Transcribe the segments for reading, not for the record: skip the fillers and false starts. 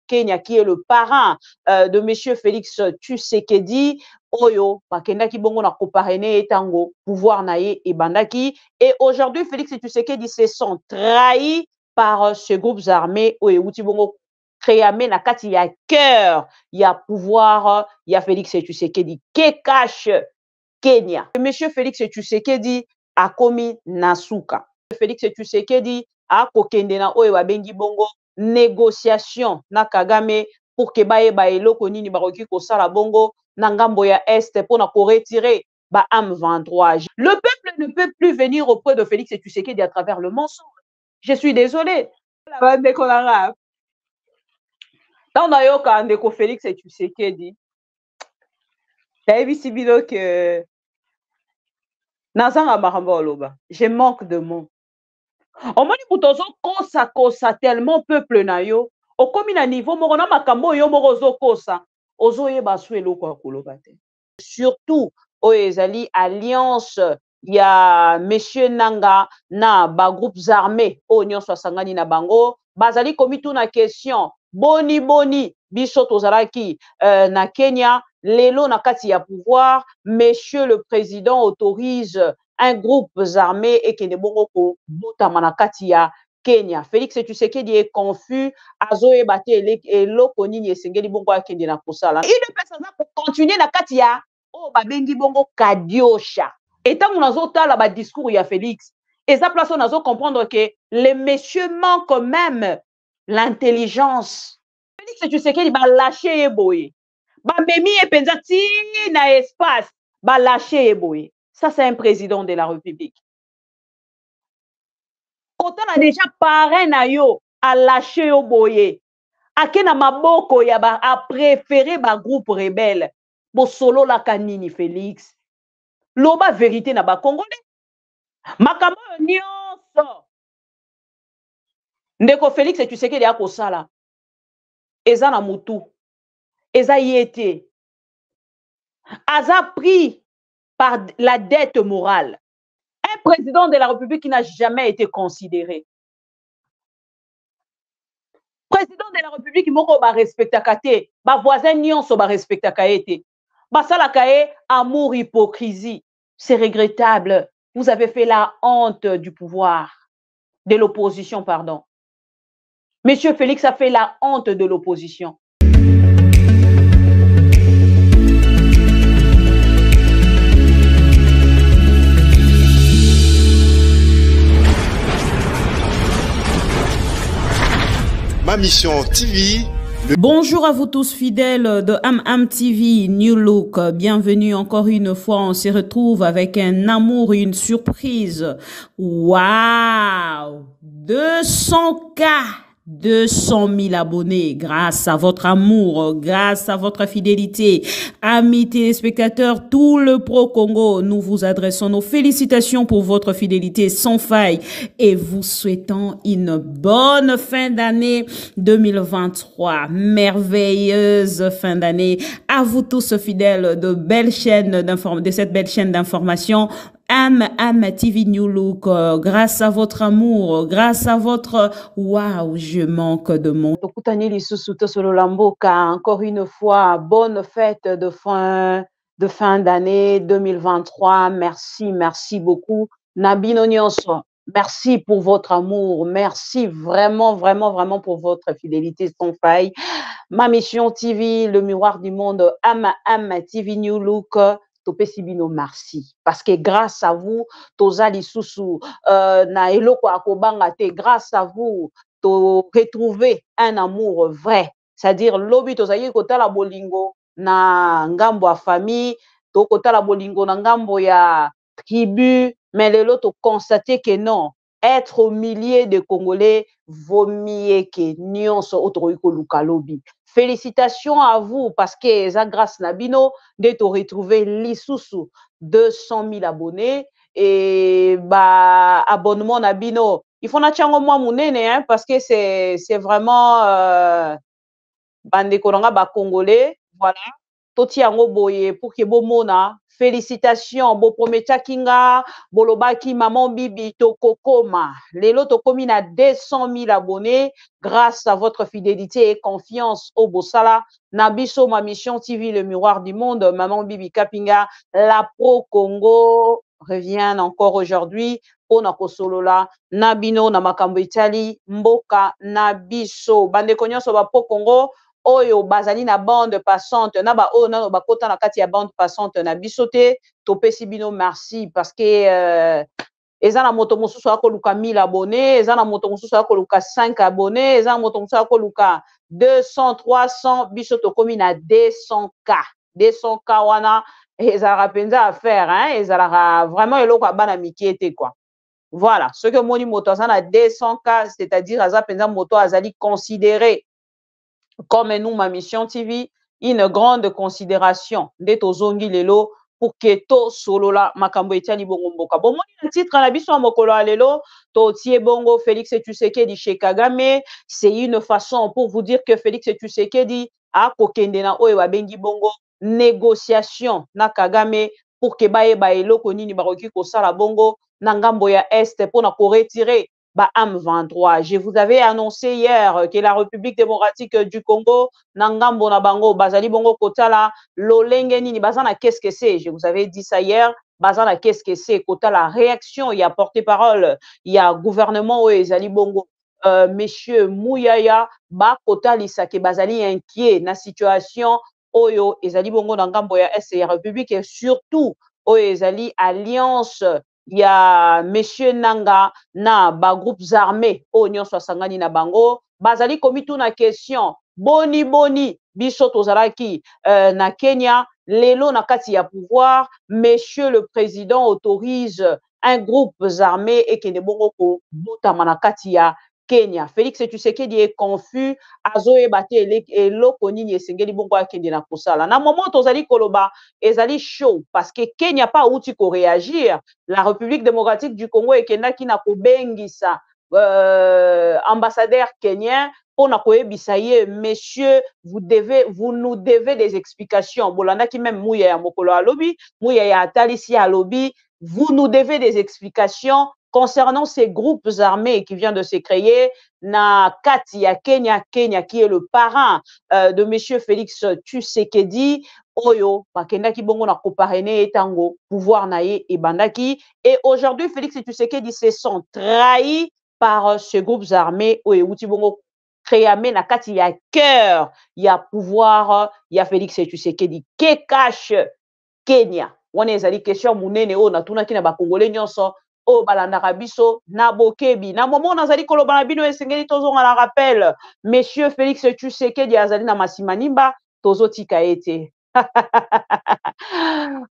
Kenya, qui est le parrain de monsieur Félix Tshisekedi, oyo bakendaki bongo na koparrainer etango pouvoir naye et bandaki, et aujourd'hui Félix Tshisekedi se sont trahis par ces groupes armés oyo uti bongo créamé na kati ya cœur ya pouvoir ya Félix Tshisekedi que cache Kenya. Monsieur Félix Tshisekedi a commis nasuka. Félix Tshisekedi a kokende na oyo babengi bongo négociation na Kagame pour que baye ba eloko nini baroki kosala bongo na ngambo ya Est pour na ko retirer ba M23. Le peuple ne peut plus venir auprès de Félix Tshisekedi à travers le mensonge. Je suis désolé. Tant nayoka ndeko Félix Tshisekedi. Tayebi sibilo que nazanga makambo oloba. Je manque de mots. Omoni mutozo kosa tellement peuple na yo, okomi na niveau moko na makambo yo moko ozokosa, ozoyeba su eloko akoloba te. Surtout oyo ezali alliance ya monsieur Nanga na ba groupes armés oyo nyonso asangani na bango, bazali komi tuna question boni biso tozalaki na Kenya, lelo na kati ya pouvoir, monsieur le président autorise un groupe armé et qui ne bongo ko botama na kati ya Kenya. Félix Tshisekedi est confus, azoe bate eloko nini esengeli bongo akende na kosala. Il ne peut pas continuer na kati ya o babengi bongo kadiosha. Et tant qu'on a tala ba discours ya Félix, et ça place on a comprendre que les messieurs manquent même l'intelligence. Félix Tshisekedi ba lâcher eboye. Ba memi e penza ti na espace, ba lâcher eboye. Ça, c'est un président de la République. Autant a déjà parrain na yo a lâché au boye. Akena maboko ya ba a préféré ba groupe rebelle. Bo solo la kanini Félix. Loba vérité na ba Congolais. Makambo nyonso. Ndeko Félix Tshisekedi akosala. Eza na mutu. Eza yete. Aza pris par la dette morale. Un président de la République qui n'a jamais été considéré. Président de la République, moko ba respecta kate, ba voisin nyonso ba respecta kaete. Ba sala kae amour hypocrisie. C'est regrettable. Vous avez fait la honte du pouvoir, de l'opposition, pardon. Monsieur Félix a fait la honte de l'opposition. Ma mission TV. Bonjour à vous tous fidèles de TV New Look. Bienvenue encore une fois. On se retrouve avec un amour, une surprise. Waouh! 200K! 200 000 abonnés grâce à votre amour, grâce à votre fidélité. Amis téléspectateurs, tout le Pro-Congo, nous vous adressons nos félicitations pour votre fidélité sans faille et vous souhaitons une bonne fin d'année 2023. Merveilleuse fin d'année. À vous tous fidèles de cette belle chaîne d'information. TV New Look, grâce à votre amour, grâce à votre waouh, je manque de mots. Encore une fois, bonne fête de fin d'année 2023. Merci beaucoup. Nabino Nyonso, merci pour votre amour. Merci vraiment pour votre fidélité sans faille. Ma mission TV, le miroir du monde, TV New Look. Topesibino merci parce que grâce à vous tozali susu na eloko akobanga te, grâce à vous to retrouver un amour vrai, c'est-à-dire lobi tozali kotala bolingo na ngambo ya famille, to kotala bolingo na ngambo ya tribu, mais lelo to constater que non, être au milieu de Congolais vaut mieux que nyonso otoiko luka lobi. Félicitations à vous parce que ça grâce Nabino de te retrouver l'Issoussou 200 000 abonnés et bah abonnement Nabino. Il faut natchango moi mounene hein parce que c'est vraiment bande konanga ba congolais voilà toti yango boye pour que bomona. Félicitations, bo prometa kinga, bolobaki maman bibi tokokoma. Lelo tokomi na 200 000 abonnés grâce à votre fidélité et confiance au Bossala. Nabiso, ma mission TV, le miroir du monde, maman bibi Kapinga, la Pro Congo revient encore aujourd'hui. Ona kosolola, nabino na makambo Italie, mboka nabiso. Bande konyoso ba Pro Congo. Oyo bazali na bande passante na ba oyo nano bakota na kati ya bande passante na bisote topesi bino merci parce que eza na moto mosusu akoluka 1000 abonnés, eza na moto mosusu akoluka 5 abonnés, eza na moto mosusu akoluka 200 300 biso tokomi na 200k wana ezalaka penza affaire hein, ezalaka vraiment eloko ya bana mike te quoi. Voilà, ce que moni moto aza na 200k, c'est-à-dire aza penza moto azali considéré comme nous, ma mission TV, une grande considération de tozongi lelo pour que to solola makambo etiali bongo mboka. Bon, moi, le titre na biso mokolo lelo, to tie bongo Félix Tshisekedi chez Kagame, c'est une façon pour vous dire que Félix Tshisekedi a kokende na oyo babengi bongo négociation na Kagame pour que baye ba eloko nini baroki kosala bongo na ngambo ya est pour na ko retirer AM23. Je vous avais annoncé hier que la République démocratique du Congo, Nangambo na bango, bazali bongo kotala, lolenge nini, bazana qu'est-ce que c'est? Je vous avais dit ça hier, bazana qu'est-ce que c'est? Kotala réaction, il y a porte-parole, il y a gouvernement, oui, zali bongo. Monsieur Mouyaya, ba kotali sa ke bazali inquiet na situation, oyo, ezali bongo nangambo ya S et République, et surtout, oyo, ezali alliance. Il y a monsieur Nanga na ba groupes armés Oignon Swasangani na bango bazali komitu na question boni biso tozalaki na Kenya lelo na kati ya pouvoir monsieur le président autorise un groupe armé et que ne bongo ko botama na kati ya Kenya. Félix Tshisekedi est confus azoe bate eloko nini esengeli bongo akende na kosala na moment tozali koloba ezali chaud parce que Kenya pas outi ko réagir. La République démocratique du Congo ekendaki na kobengisa ambassadeur kenyan pour na koyebisa ye monsieur vous nous devez des explications. Bolandaki même Mouya ya mokolo alobi Mouya ya atalisi alobi vous nous devez des explications concernant ces groupes armés qui viennent de se créer na kati ya Kenya qui est le parrain de monsieur Félix Tshisekedi oyo bakendaki bongo na koparene etango pouvoir na ye ebandaki et aujourd'hui Félix Tshisekedi se sent trahi par ces groupes armés oyo uti bongo créamé na kati ya cœur ya pouvoir ya Félix Tshisekedi que cache Kenya wana ezali question munene oyo natunaki na bakongolais nyonso o balandaka biso na bokebi na moment nazali koloba na bino esengeli tozonga na rappel monsieur Félix Tshisekedi azali na masimanimba tozotika ete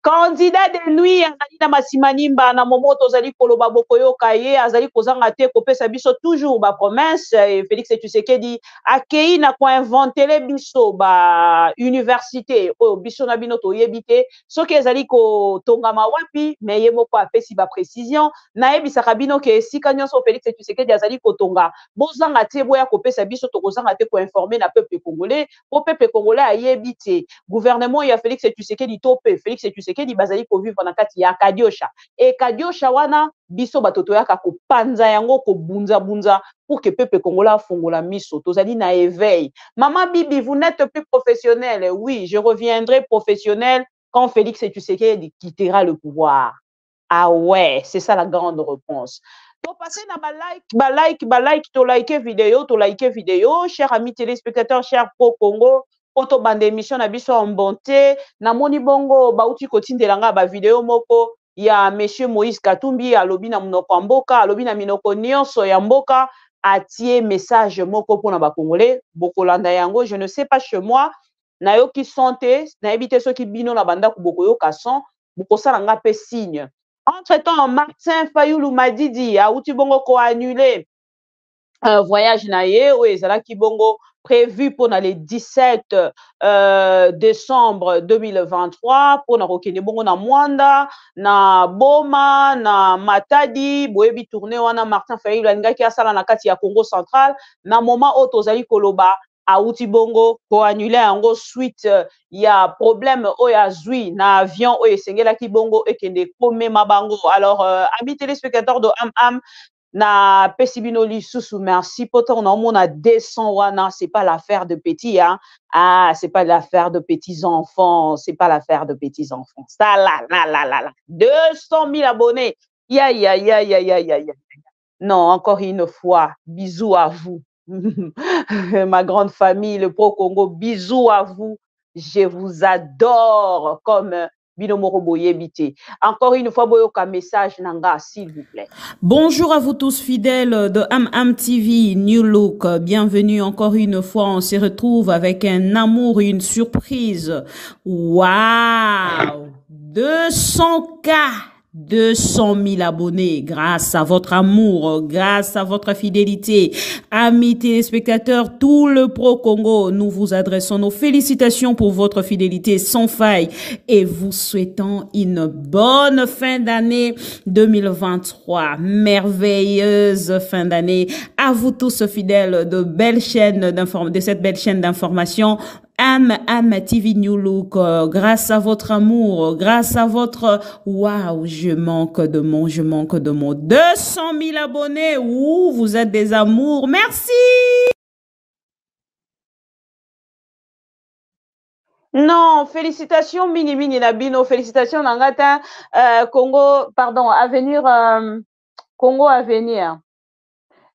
candidat de nuit azali na masimanimba na moment tozali koloba bokoyoka ye azali kozanga te kopesa biso toujours ba promesse Félix Tshisekedi akei na ko inventele biso ba université oyo biso na bino toyebi te soki ezali kotongama wapi me ye moko apesi ba précision nayebisaka bino ke esika nyonso Félix Tshisekedi azali kotonga bozanga te boya kopesa biso tokozanga te koinformer na peuple congolais po peuple congolais ayebi te gouvernement ya Félix Tshisekedi tope Félix Tshisekedi bazali ko vivre na kati ya Kadiosha et Kadiosha wana biso batoto yaka ko panza yango ko bunza pour que peuple congolais afongola miso tozali na éveil. Maman Bibi, vous n'êtes plus professionnel. Oui, je reviendrai professionnel quand Félix Tshisekedi quittera le pouvoir. Ah ouais, c'est ça la grande réponse. Pour passer na to like vidéo, chers amis téléspectateurs, chers pro Congo, auto bande émission na biso en bonté, na moni bongo bauti kotindelanga ba vidéo moko ya monsieur Moïse Katumbi alobi na monoko mboka, alobi na minoko nyonso ya mboka atie message moko pona ba congolais, bokolanda yango, je ne sais pas chez moi, na yo ki santé, na ebité soki bino na banda ku boko yo kason, bokosala nga pe signe. Entre-temps, Martin Fayoulou Madidi a outi bongo ko annulé un voyage na ye ou ezalaki bongo prévu pour le 17 décembre 2023 pour na kokende bongo na Mwanda na Boma na Matadi boyebi tourner wana Martin Fayoulou alingaki asala na kati ya Congo central na moment o tozali koloba auti bongo ko annuler yango suite ya problème oyo azwi na avion oyo esengelaki bongo ekende komema bango. Alors amis téléspectateurs de Am na pesi bino lisusu merci poto na omona 200 wana, c'est pas l'affaire de petits hein. Ah, c'est pas l'affaire de petits enfants, c'est pas l'affaire de petits enfants. Ça là 200 000 abonnés. Ya. Non, encore une fois, bisous à vous. Ma grande famille, le Pro Congo, bisous à vous. Je vous adore comme Binomoro Boyebite. Encore une fois, Boyoka message Nanga, s'il vous plaît. Bonjour à vous tous fidèles de Am TV, New Look. Bienvenue encore une fois. On se retrouve avec un amour, une surprise. Waouh! 200K! 200 000 abonnés grâce à votre amour, grâce à votre fidélité. Amis téléspectateurs, tout le Pro Congo, nous vous adressons nos félicitations pour votre fidélité sans faille et vous souhaitons une bonne fin d'année 2023. Merveilleuse fin d'année. À vous tous fidèles de cette belle chaîne d'information. Am TV New Look, grâce à votre amour, grâce à votre... Waouh, je manque de mots. 200 000 abonnés, ouh, vous êtes des amours, merci. Non, félicitations Mini Nabino, félicitations Nangata, Congo, pardon, Avenir, Congo Avenir.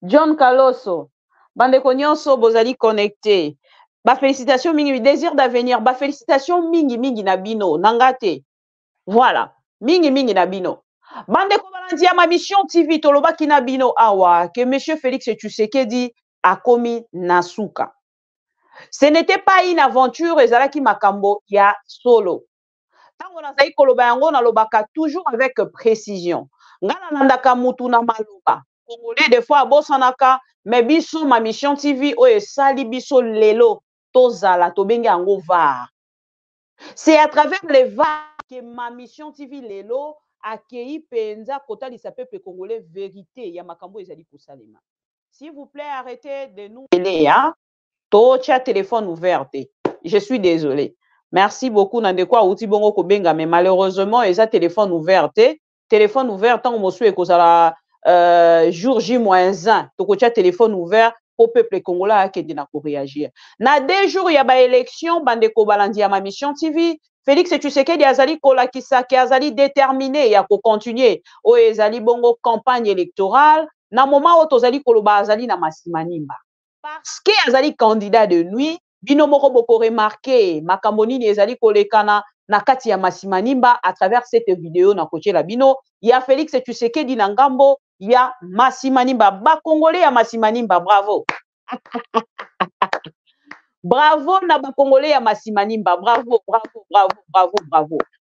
John Calosso, Bandeko Nyonso, Bozali connecté. Ba félicitations mingi désir d'avenir, ba félicitations mingi nabino nangate. Voilà, mingi nabino. Bande kobalandia ma mission TV toloba kinabino awa que monsieur Félix Tshisekedi a commis nasuka. Ce n'était pas une aventure ezalaki makambo ya solo. Tango nazali koloba yango na lobaka toujours avec précision. Ngana nandaka mutu na maloba. Congolais des fois bosanaka mais biso ma mission TV o esali biso lelo. C'est à travers les VAR que ma mission TV Lelo a accueilli Penza Kota li peuple congolais vérité ya makambo ezali kosalema. S'il vous plaît, arrêtez de nous aider hein. Tocha téléphone ouvert. Je suis désolé. Merci beaucoup Nandekwa outi bongo kobenga mais malheureusement eza téléphone ouvert. Téléphone ouvert tant mosu ekozala jour J-1 tokocha téléphone ouvert au peuple congolais qui est pour réagir. Na 2 jours il y a ba élection bandeko balandi ya ma mission TV Félix Tshisekedi azali kolakisa ki azali déterminé ya ko continuer o ezali bongo campagne électorale na moment o tozali koloba azali na masimanimba parce que azali candidat de nuit bino moko boko remarquer makambo nini ezali kolekana na kati ya masimanimba à travers cette vidéo na koche la bino ya Félix Tshisekedi na ngambo ya masimanimba ba congolais ya masimanimba bravo. Bravo na ba congolais ya masimanimba bravo.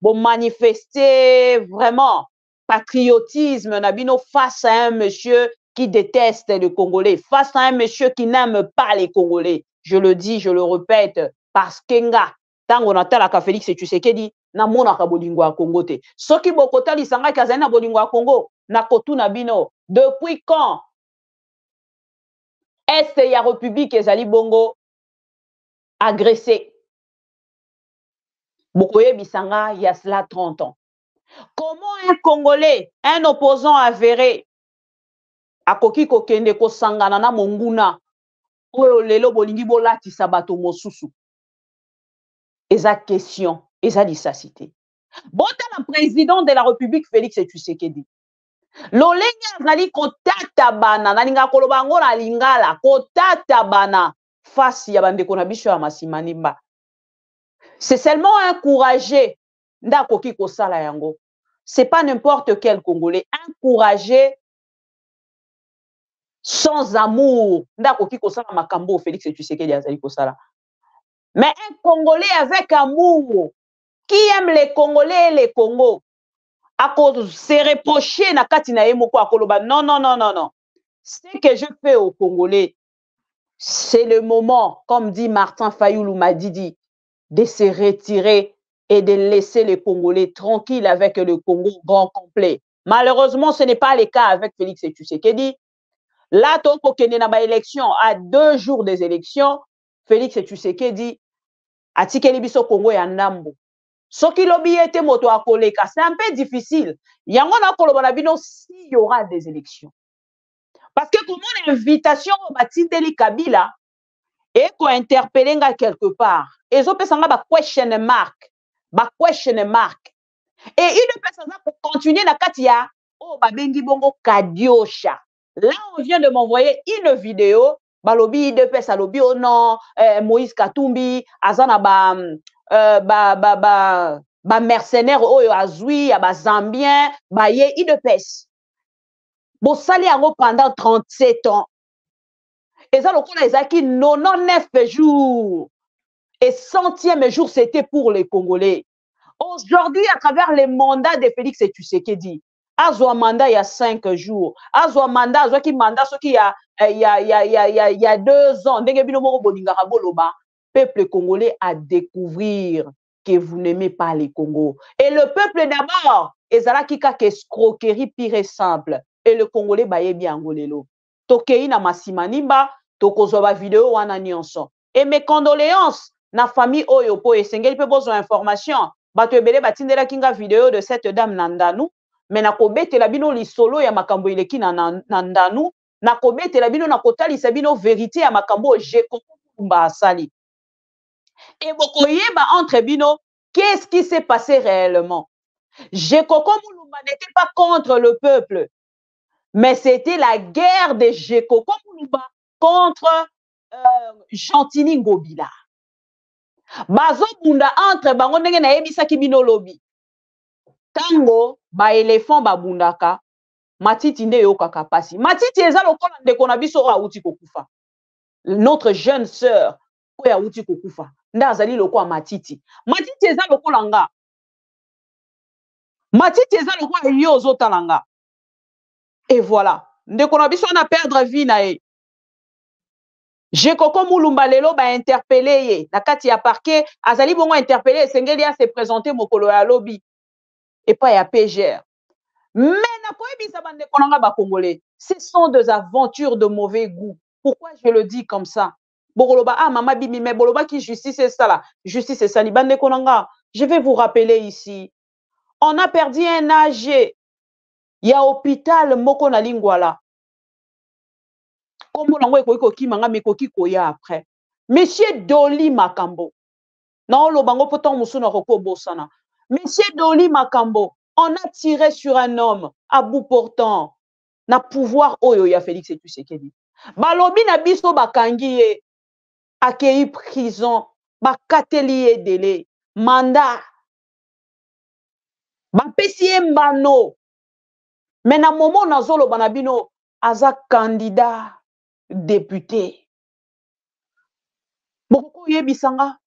Bon manifester vraiment patriotisme na bino face à un monsieur qui déteste les Congolais, face à un monsieur qui n'aime pas les Congolais. Je le dis, je le répète parce que nga tango natalaka Félix Tshisekedi na monaka bolingo ya Congo te. Soki bokotali sanga kazali na bolingo ya Congo na kotuna bino depuis quand est ya République ezali bongo agressé. Bokoye bisanga il y a cela 30 ans. Comment un Congolais, un opposant avéré akoki kokende kosangana na monguna oyo lelo bolingi bolatisa bato mosusu? Eza question, eza lisacité. Botala président de la République Félix Tshisekedi. Lolenge azali kotata bana nalinga koloba ngo na lingala kotata bana face ya bandeko na biso ya masimanimba. C'est seulement un courageux ndakoki kosala yango. C'est pas n'importe quel Congolais, un courageux sans amour ndakoki kosala makambo Félix Tshisekedi azali kosala. Mais un Congolais avec amour qui aime les Congolais et les Congos à cause se reprocher na kati na yemoko akoloba non. Ce que je fais aux Congolais, c'est le moment, comme dit Martin Fayoulou Madidi, de se retirer et de laisser les Congolais tranquilles avec le Congo grand complet. Malheureusement, ce n'est pas le cas avec Félix Tshisekedi. Là, toko kende na ba élection à 2 jours des élections. Félix Tshisekedi atikeli biso Congo ya ndambo. Soki lobi ete moto akoleka, c'est un peu difficile. Yango na koloba na bino s'il y aura des élections. Parce que comme une invitation au batindeli Kabila et ko interpeller nga quelque part. Ezo pesanga ba question mark. Ba question mark. Et une personne pour continuer na katia oh babengi bongo Kadiosha. Là on vient de m'envoyer une vidéo balobi de pesa lobi oh non Moïse Katumbi azana ba mercenaire oyo azui ya ba zambien ba ye idepes bo sali yango pendant 37 ans et ça lokola ezaki 99 jours et 100e jour c'était pour les Congolais. Aujourd'hui à travers les mandats de Félix Tshisekedi azwa mandat il y a 5 jours azwa mandat azwa ki mandat soki il y a 2 ans ndenge bino moko bolingaka boloba peuple congolais à découvrir que vous n'aimez pas les Congo. Et le peuple d'abord, ezalaki kaka escroquerie pire et simple. Et le Congolais baye bien ngolelo. Tokei na masimanimba, tokozwa ba vidéo wana nyonso. Et mes condoléances na famille oyo po esengeli pe besoin d'information. Bato ebele batindela kinga vidéo de cette dame Nandanu, mais na kobetela bino lisolo ya makambo ileki na Nandanu, na kobetela bino na kotalisa bino vérité ya makambo Jekoko Mulumba asali. Et bokoyeba entre bino, qu'est-ce qui s'est passé réellement? Jekoko Mulumba n'était pas contre le peuple, mais c'était la guerre de Jekoko Mulumba contre Gentini Ngobila. Bazo bunda entre bango ndenge na yebisaki bino lobi. Tango ba éléphant ba bundaka, matiti nde yokaka pasi. Matiti eza lokola ndeko na biso auti kokufa. Notre jeune sœur oya auti kokufa. Nda azali lokola matiti. Matiti eza lokola nga. Matiti eza lokola yo ozotala nga. Et voilà. Ndeko na biso na perdre vie na ye. Jekoko Mulumba lelo ba interpellé ye. Na kati ya parquet, azali bongo interpellé esengeli ya se présenter mokolo ya lobi. Et pas ya PGR. Mais na koyebisa bandeko na nga ba Congolais, ce sont des aventures de mauvais goût. Pourquoi je le dis comme ça? Bokoloba ah mama bimi mais boloba ki justice est ça là. Justice est ça li bandeko na nga. Je vais vous rappeler ici. On a perdu un âgé. Il y a hôpital moko na Lingwala. Comme on a après. Monsieur Doli Makambo. Non, le bango poton musuna roko bosana. Monsieur Doli Makambo, on a tiré sur un homme à bout portant. Na pouvoir oyo ya Félix Tshisekedi. Balobi na biso bakangi ye accueilli prison, bakateli délai, mandat. Bapesi mbano. Mais na moment nazolo banabino aza candidat député. Boko yebisanga.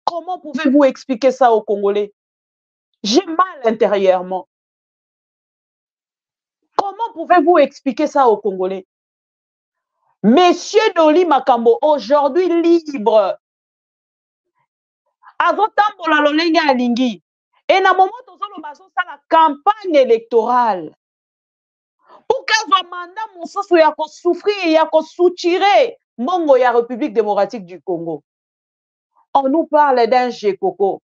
Comment pouvez-vous expliquer ça aux Congolais? J'ai mal intérieurement. Comment pouvez-vous expliquer ça aux Congolais? Monsieur Doli Makambo, aujourd'hui libre. Azotambola lolenge alingi. Et na moment tozolo bazo la campagne électorale. Pour qu'elle mandat mosusu ya ko souffrir ya ko soutirer mongo ya République démocratique du Congo. On nous parle d'un Jekoko.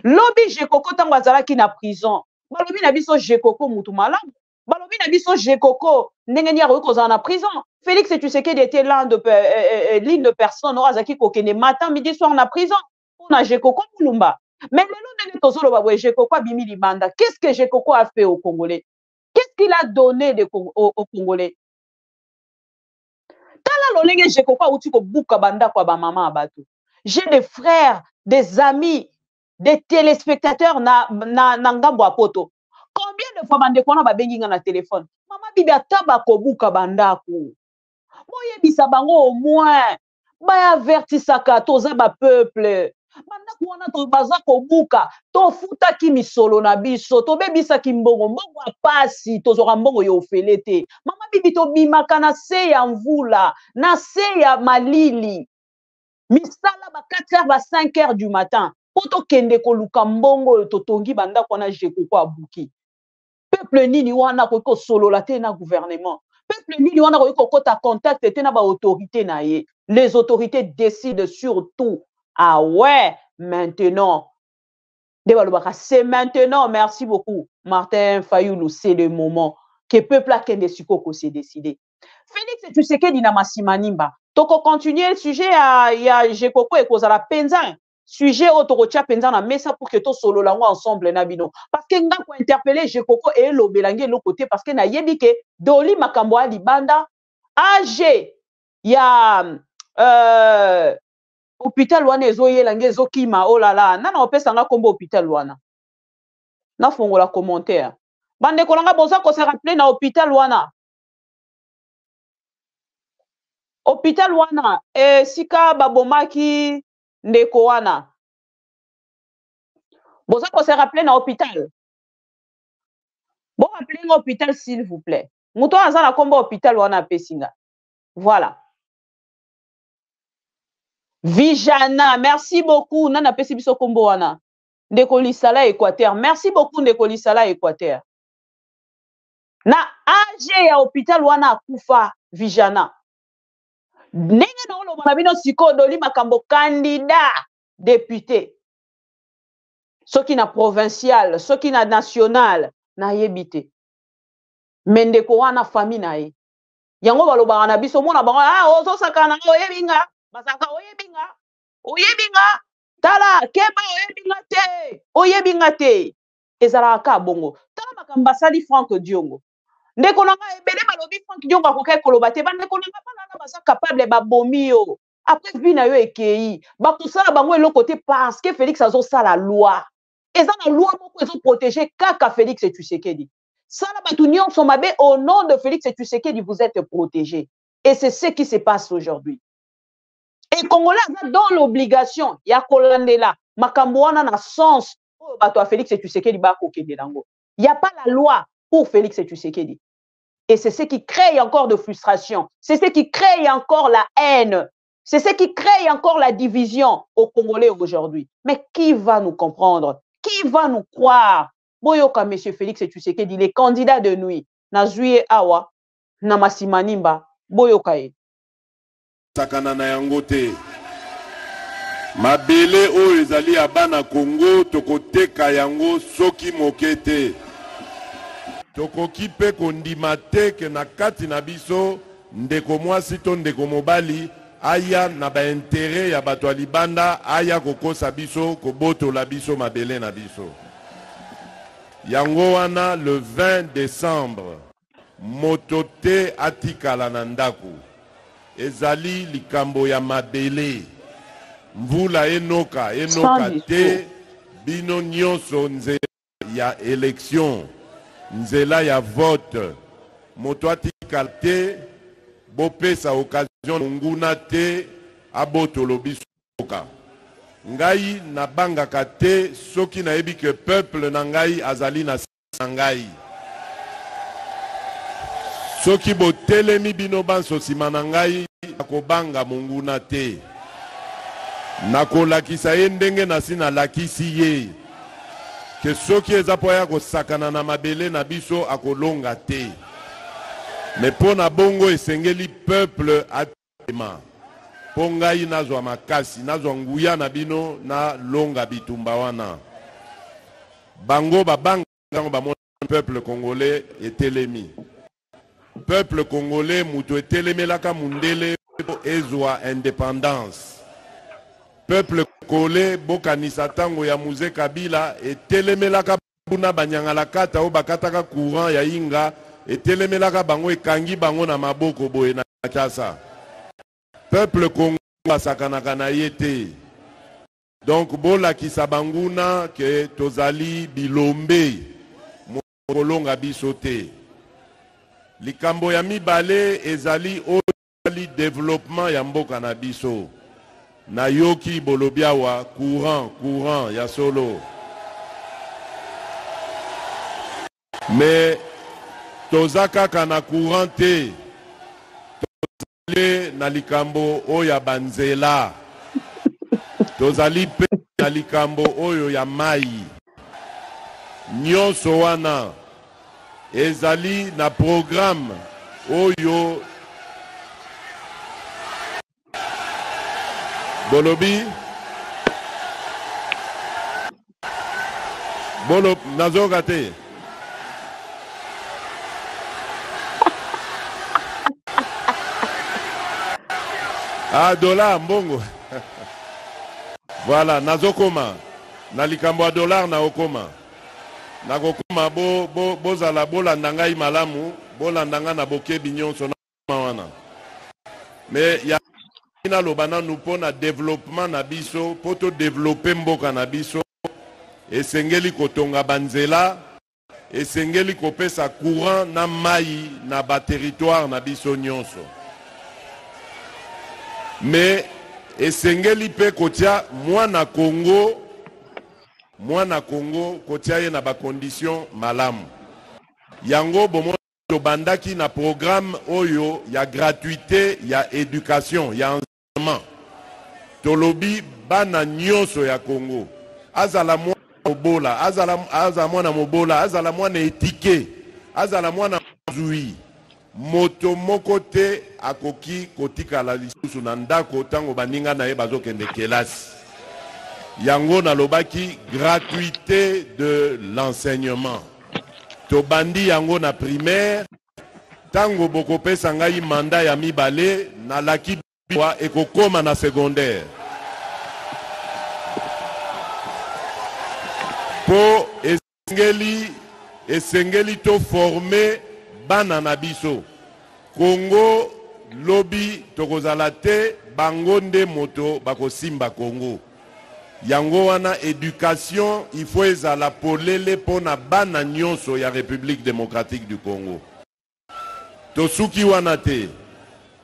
Lobi Jekoko tango azalaki na prison. Balobi na biso Jekoko mutu malamu. Balobi na biso Jekoko ndenge nia kozala na prison. Félix Tshisekedi était l'une de personnes orazaki kokene matin midi soir na prison. On a Jekoko Mulumba. Mais le nom de tozolo babwe Jekoko abimi libanda. Qu'est-ce que Jekoko a fait aux Congolais? Qu'est-ce qu'il a donné aux Congolais? Tala lolenge Jekoko uti ko buka banda kwa ba mama abato. J'ai des frères, des amis, des téléspectateurs na ngambo apoto. Combien de fois bande kona ba bengi nga na téléphone? Mama bibi ataba ko buka bandako. Boye bisa bango au moins ba avertisaka toza ba peuple. Bandako wana to baza ko buka, to futa ki misolo na biso, to bebisa ki mbongo apasi, to zora mbongo yo felete. Mama bibi to bimaka na se ya mvula, na se ya malili. Misala ba 4h ba 5h du matin. Poto kende ko luka mbongo to tongi bandako na Jekoko abuki. Peuple nini wana ko solo la te na gouvernement. Peuple nini wana ko kota contact te na ba autorité na ye. Les autorités décident sur tout. Ah ouais, maintenant. C'est maintenant, merci beaucoup, Martin Fayoulou, c'est le moment que le peuple a Kende Sukoko s'est décidé. Félix Tshisekedi na Masimanimba. Toko continuer le sujet ya Jekoko et Kozala Penza. Sujet autorotia Penza na mesa pour que to solo lango ensemble nabino. Parce que nga ko interpeller Jekoko et Lobelange l'autre côté parce que na yebike Doli Makambo a libanda AG ya hôpital wana ezoyelange ezokima oh là là nana opesanga kombo hôpital wana na fongola commentaire bandeko nanga boza ko se rappeler na hôpital wana sika babomaki ndeko wana boza ko se rappeler na hôpital bon rappeler na hôpital s'il vous plaît muto aza na kombo hôpital wana pesinga voilà. Vijana, merci beaucoup. Nana pesi biso kombo wana. Ndeko Lisala Équateur. Merci beaucoup Ndeko Lisala Équateur. Na AG ya hôpital wana akufa Vijana. Ndenge na oloba na bino siko Doli Makambo candidat député. Soki na provincial, soki na national na yebite. Mendeko wana famille na ye. Yango balobaka na biso mona bango ozo sakana oyebinga. Basaka oyebinga tala keba oyebinga te ezalaka bongo tala makamba sali Franck Diongo ndeko nanga ebele balobi Franck Diongo akokai koloba te bandeko nanga bana baza capable babomi yo après vie na yo ekei bakosala bango eloko te parce que Félix azosala loi eza na loi moko ezo protéger kaka Félix Tshisekedi sala batu nyonso mabe au nom de Félix Tshisekedi vous êtes protégés et c'est ce qui se passe aujourd'hui. Et Congolais dans l'obligation, il y a Kolandela, Makamboana na sens, Félix Tshisekedi bako kedelango. Il n'y a pas la loi pour Félix Tshisekedi. Et c'est ce qui crée encore de frustration. C'est ce qui crée encore la haine. C'est ce qui crée encore la division aux Congolais aujourd'hui. Mais qui va nous comprendre? Qui va nous croire? Boyoka, M. Félix Tshisekedi, les candidats de nuit, Nazouye Awa, Namasimanimba, Boyoka. Sakana na yango te mabele oyo ezali ya bana Congo tokoteka yango soki mokete tokoki mpe kondima te ke na kati na biso ndeko mwasi to ndeko mobali aya na baintere ya bato ya libanda aya kokosa biso kobotola biso mabele na biso yango wana le 20 décembre moto te atikala na ndako ezali likambo ya mabele mvula enoka te bino nyonso nzela ya élection nzela ya vote moto atikala te bopesa occasion nguna te abotolo biso ngai nabangaka te soki nayebi ke peuple na ngai azali na ngai soki botelemi bino banso nsima na ngai akobanga monguna te nakolakisa ye ndenge nasi nalakisi ye ke soki eza po ya kosakana na mabele na biso akolonga te me mpo na bongo esengeli peuple atema mpo ngai nazwa makasi nazwa nguya na bino na longa bitumba wana bango babanga bamona peuple congolais etelemi peuple congolais mutu etelemelaka mundele ezwa indépendance peuple congolais bokanisa tango ya Muze Kabila etelemelaka buna banyangalakata o bakataka courant ya inga etelemelaka bango ekangi bango na maboko boye na Kinshasa peuple congolais asakanaka na ye te donc bolakisa banguna ke tozali bilombe mokolonga biso te likambo ya mibale ezali ozali développement ya mboka na biso na yoki bolobiawa courant ya solo mais toza kaka na courant te tozali na likambo oyo ya banzela tozali pe na likambo oyo ya mai nyonso wana ezali na programme oyo Bolobi. Bolo nazogate. Ah, dollar mbongo. Voilà, nazokoma. Na likambo dollar na okoma. Na kokoma bo zala bolandanga imalamu, bolandanga na bokebi nyonso na wana. Mais ya ina lobana nous pona développement na biso, poto développer mboka na biso. Esengeli kotonga banzela, esengeli kopesa courant na mai na ba territoire na biso nyonso. Mais esengeli pe kotia mwana Congo kotia ye na ba condition malamu. Yango bomo to bandaki na programme oyo ya gratuité, ya éducation, ya enseignement. Tolobi bana nyonso ya Congo. Azala mobola, azala mwana mobola, azala mwana etike, azala mwana zui. Moto moko te akoki kotika la lisusu na ndako tango baninga na ye bazokende kelasi. Yango na lobaki gratuité de l'enseignement. Tobandi yango na primaire, tango bokopesa ngai manda ya mibale na laki biwa ekokoma na secondaire. Po esengeli to former bana na biso. Congo lobi tokozala te bangonde moto bakosimba Congo. Yango wana éducation il faut ezala polele pona bana nyonso ya République démocratique du Congo. Tosuki wana te.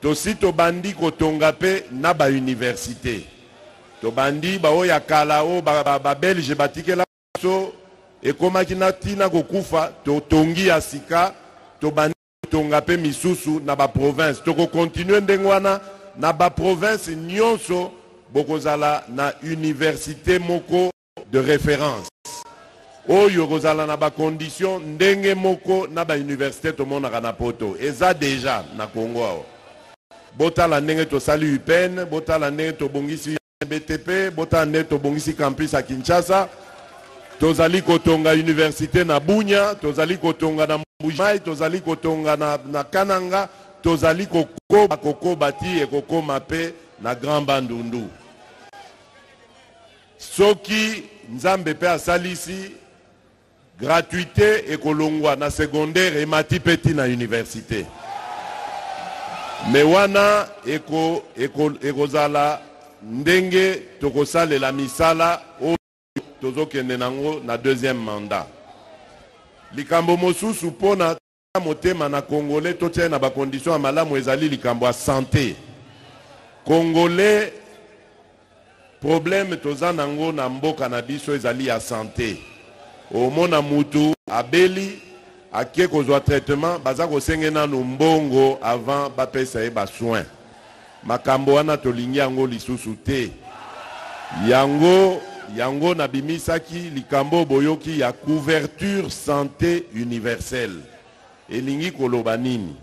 Tosi tobandi kotonga pe na ba université. Tobandi ba oya kala o ba Belge batikela so ekomaki na tina kokufa totongi ya sika tobandi tonga pe misusu na ba province toko continuer ndengwana na ba province nyonso bokozala na université moko de référence oyo kozala na ba condition ndenge moko na ba université to monaka na poto eza déjà na Congo awo. Botala ndenge to sali UPN, botala ndenge to bongisi BTP, botala ndenge to bongisi campus à Kinshasa. Tozali kotonga université na Bunya, tozali kotonga na Mbujimai, tozali kotonga na Kananga, tozali koko bati e koko mape na Grand Bandundu. Soki nzambe pe asalisi gratuité e kolongwa na secondaire e mati peti na université. Mewana ekozala ndenge tokosale la misala o tozokende nango na deuxième mandat. Likambo mosusu pona motema na Congolais totie na ba condition ya malamu ezali likambo ya santé. Congolais problème toza nango na mboka na biso ezali ya santé. Omona mutu abeli ake kozwa traitement baza kosenge nanu mbongo avant bapesa ye ba soin. Makambo wana tolingi yango lisusu te. Yango na bimisaki likambo boyoki ya couverture santé universelle. Elingi koloba nini?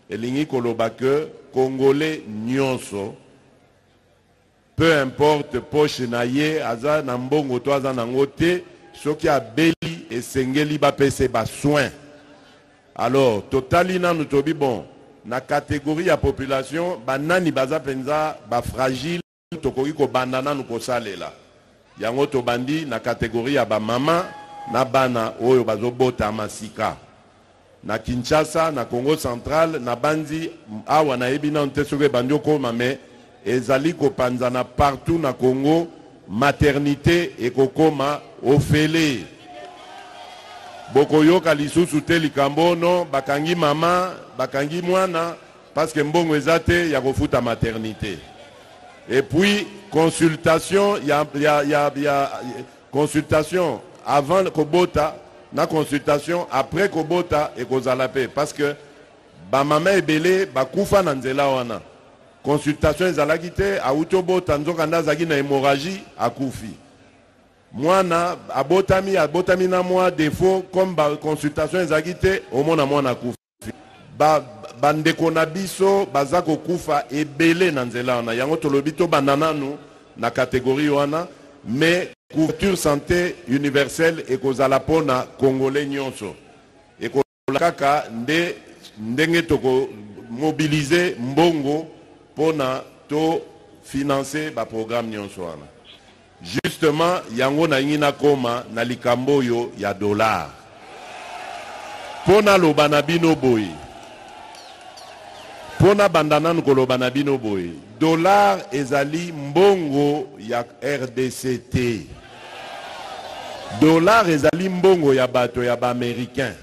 Elingi koloba que Congolais nyonso, peu importe poche na ye, aza na mbongo to aza nango te, soki abeli esengeli bapese ba soin. Alors, totali nanu tobi bon, na catégorie ya population, banani baza penza ba fragile, tokoki ko bandana nu kosalela. Yango tobandi na catégorie ya ba mama na bana oyo bazobota masika. Na Kinshasa, na Congo central, na bandi awa na ebina nte soke bandi okoma me ezali kopanzana partout na Congo, maternité ekokoma ofele. Bokoyoka lisusu te likambo no bakangi mama, bakangi mwana parce que mbongo ezate ya kofuta maternité. Et puis consultation, il y a consultation avant Kobota, na consultation après Kobota et Kozalape parce que ba mama ebele ba kufa na nzela wana. Consultation ezalaki te autobota nzokanda zaki na hémorragie akufi. Mwana abotami na mwa défaut comme ba consultation ezalaki te omona mwana akufi. Bandeko na biso baza kokufa ebele na nzela wana. Yango tolobi to banananu na catégorie wana, mais couverture santé universelle et kozala pona congolais nyonso. Et kaka ndenge toko mobiliser mbongo pona to financer ba programme nyonso wana. Justement, yango na ngina koma na likambo yo ya dollar. Pona loba na bino boy. Pona bandana nkoloba na bino boy. Dollar ezali mbongo ya RDCT. Dollar ezali mbongo ya bato ya ba américain.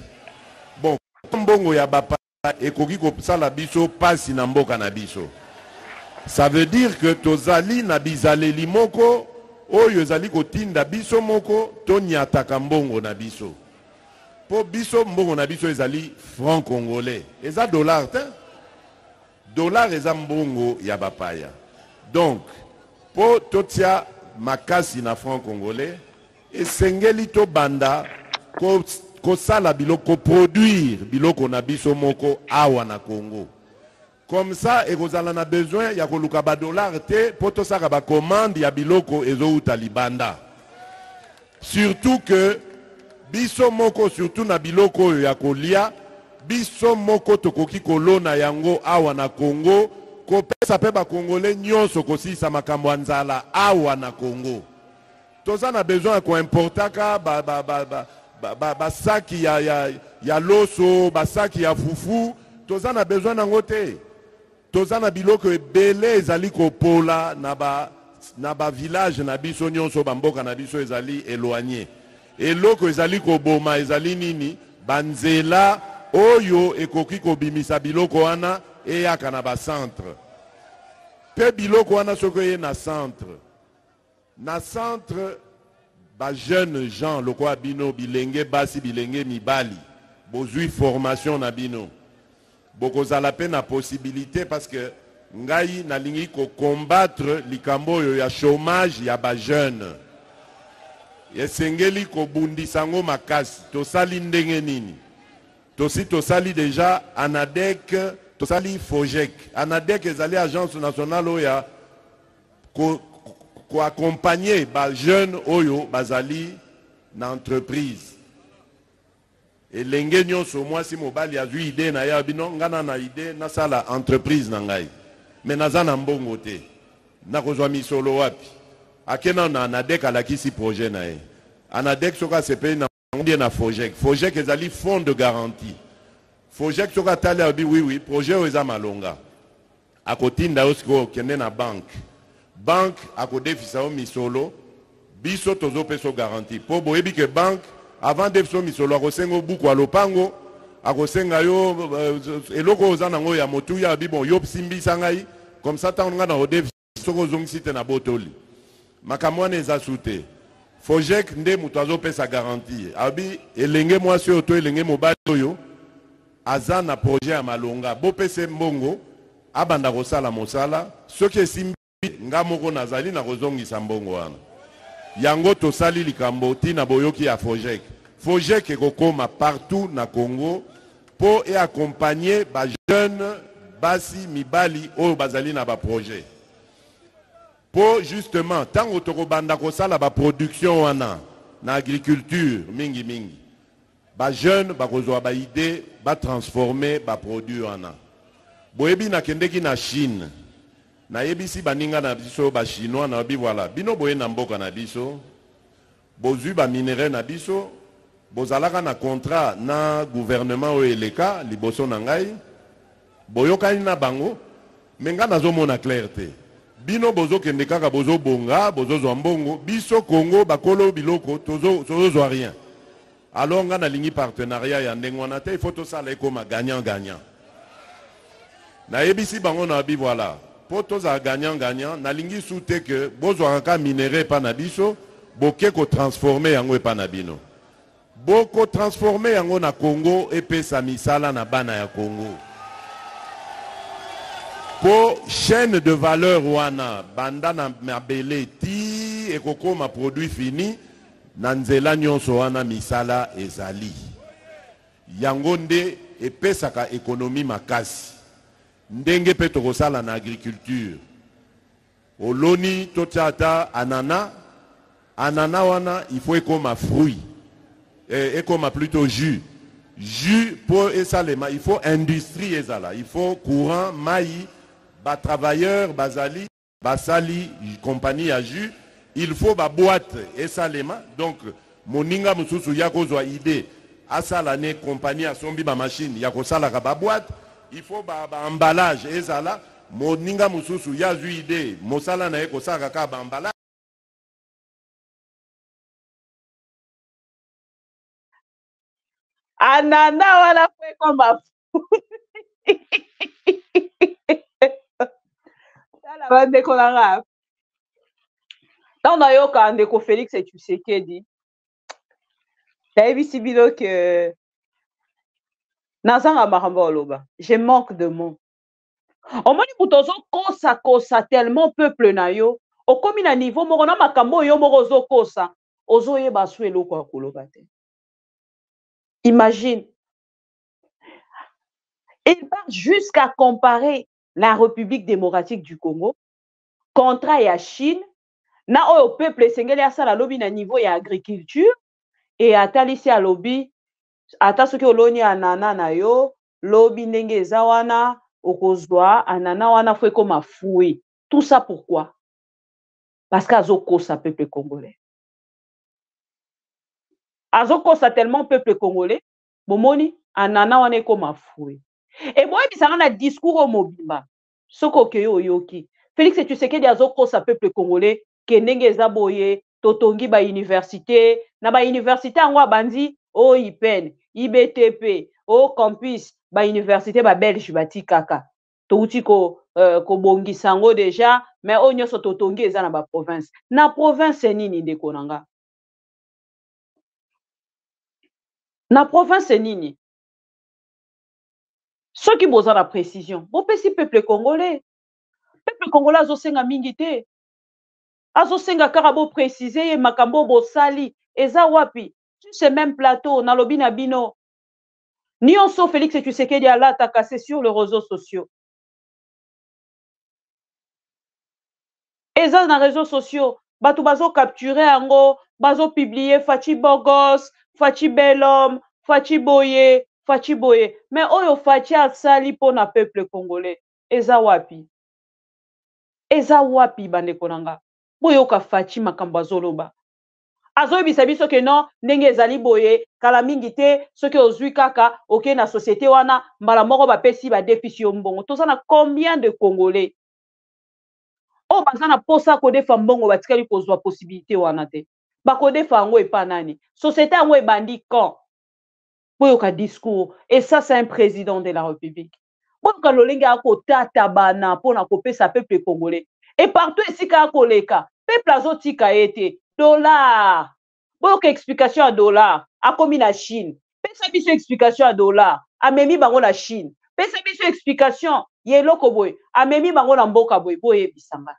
Bon, mbongo ya ba ekoki ko sala biso pasi na mboka na biso. Ça veut dire que tozali na bizaleli moko oyo ezali kotinda biso moko tonyataka mbongo na biso. Po biso mbongo na biso ezali franc congolais. Eza dollar te. Dollar eza mbongo ya bapaya. Donc, po totia makasi na franc congolais, esengeli to banda ko sala biloko produire biloko na biso moko awa na Congo. Comme ça, ekozala na besoin ya koluka ba dollar te po to saka ba commande ya biloko ezouta libanda. Surtout que biso moko surtout na biloko ya kolia biso moko tokoki kolona yango awa na Congo kopesa pe ba congolais nyonso kosisa makambo nzala awa na Congo. Toza na besoin ko importaka ba saki ya loso, ba saki ya fufu, toza na besoin nango te. Toza na biloko ebele ezali kopola na ba village na biso nyonso bamboka na biso ezali éloigné. Eloko ezali koboma ezali nini? Banzela oyo ekoki kobimisa biloko wana eyaka na ba centre. Pe biloko wana soko ye na centre. Na centre ba jeunes gens lokwa bino bilenge basi bilenge mibali bozui formation na bino. Bokozala pe na possibilité parce que ngai nalingi ko combattre likambo yo ya chômage ya ba jeune. Yesengeli ko bundisango makasi tosali ndenge nini? Tosali déjà ANADEC, tosali FOGEC. ANADEC ezali agence nationale oya ko accompagner ba jeune oyo bazali na entreprise. Et lenge nyonso moi si mobali azui idée na ya bino ngana na idée na sala entreprise na ngai. Mais naza na mbongo te. Na kozwa misolo wapi? Akena na ANADEC alakisi projet na ye. ANADEC soka sepe na ndie na FOGEC. FOGEC ezali fonds de garantie. FOGEC soka tali abi oui projet eza malonga. Akotinda osko kende na banque. Banque akodefisa o misolo biso tozo peso garantie. Po boyebi ke banque avant defso misolo akosengo buku alopango akosenga yo eloko ozana ngo ya motuya abi bon yo simbisa ngai comme ça tant nga na odefso soko zongisi na botoli. Makamwane eza sute. FOGEC nde mutu azopesa garantie. Abi elenge mwasi oto elenge mobali oyo aza na projet ya malonga. Bopese mbongo abanda kosala mosala soki esimbi nga moko nazali na kozongisa mbongo wana. Yango tosali likambo tina boyoki ya FOGEC. FOGEC ekokoma partout na Congo po e accompagner ba jeune basi mibali oyo bazali na ba projet. Po justement tango tokobanda kosala ba production wana na agriculture mingi ba jeune bakozwa ba idée ba transformer ba produit wana. Boyebi na kendeki na Chine na yebisi baninga na biso ba chinois na bi voilà bino boye na mboka na biso bozui ba minerai na biso bozalaka na contrat na gouvernement o eleka liboso na ngai boyokani na bango menga nazomona clarté. Bino bozo kende kaka bozo bonga bozo zwa mbongo biso Congo bakolo biloko tozo zwa rien. Alors nga na lingi partenariat ya ndenge wana te il faut to sala ekoma gagnant. Na yebisi bango na bi voilà po toza gagnant na lingi soute que bozo aka minerai pa na biso boke ko transformer yango pa na bino. Boko transformer yango na Congo epesa misala na bana ya Congo. Po chaîne de valeur wana banda na mabele ti ekoko ma produit fini na nzela nyonso wana misala ezali. Yango nde epesaka ekonomi makasi. Ndenge pe tokosala na agriculture. oloni totiata anana anana wana il faut ekoma fruit ekoma plutôt jus jus pour esalema il faut industrie ezala il faut courant mai ba travailleur bazali basali compagnie ya jus il faut ba boîte esalema donc moninga mususu ya kozwa idée asala ne compagnie asombi ba machine ya kosala ka ba boîte il faut ba emballage ezala moninga mususu ya zwi idée mosala na ye kosala ka ba emballage. Anana wala kwe koma tala bandeko na nga ntango nayoka ndeko Félix Tshisekedi nayebisi bino ke nazanga makambo oloba je manque de mots omoni moto ozokosa tellement peuple na yo okomi na niveau moko na makambo oyo moko ozokosa ozoyeba su eloko ya koloba te. Imagine, il part jusqu'à comparer la République démocratique du Congo contre la Chine, na au peuple esengeli asala lobby na niveau ya agriculture et atalisi a lobby ata soki oloni anana na yo lobby ndenge eza wana okozwa anana wana fwe koma foué. Tout ça pourquoi? Parce qu'azokosa peuple congolais. Azokosa tellement peuple congolais bomoni anana wana koma foué. Et moi bisanga na discours mobimba soko keyo yoki Félix Tshisekedi azokosa peuple congolais ke ndenge eza boye totongi ba université na ba université yango abandi o IPN IBTP o campus ba université ba belge bati kaka touti ko bongisa ngo déjà mais o nyoso totongi eza na ba province nini ndeko nanga na province nini ceux qui bosa la précision bon pesi peuple congolais azosenga mingi te azosenga kaka bo préciser makambo bosali eza wapi sur ce même plateau na lobi na bino nyonso Félix Tshisekedi alataka c'est sur les réseaux sociaux eza na réseaux sociaux bato bazo capturer yango bazo publier Fachi Bogos Fachi Belhomme Fachi Boye mais oyo Fachi asali pona peuple congolais eza wapi bandeko nanga boyoka Fachi makambo azoloba azoyebisa biso ke non ndenge ezali boye kala mingi te soki ozwi kaka oke na société wana mbala moko bapesi badefisi yo mbongo toza na combien de congolais o baza na posa kodefa mbongo batikali kozwa possibilité wana te bakodefa yango epa nani société yango ebandi quand boyoka discours et ça c'est un président de la République boyoka lolenge akotata bana mpona kopesa peuple congolais et partout esika akoleka peuple azotika ete dollar boyoka explication ya dollar akomi na Chine pesa biso explication ya dollar amemi bango na Chine pesa biso explication ya eloko boye amemi bango na mboka boye boyebisanga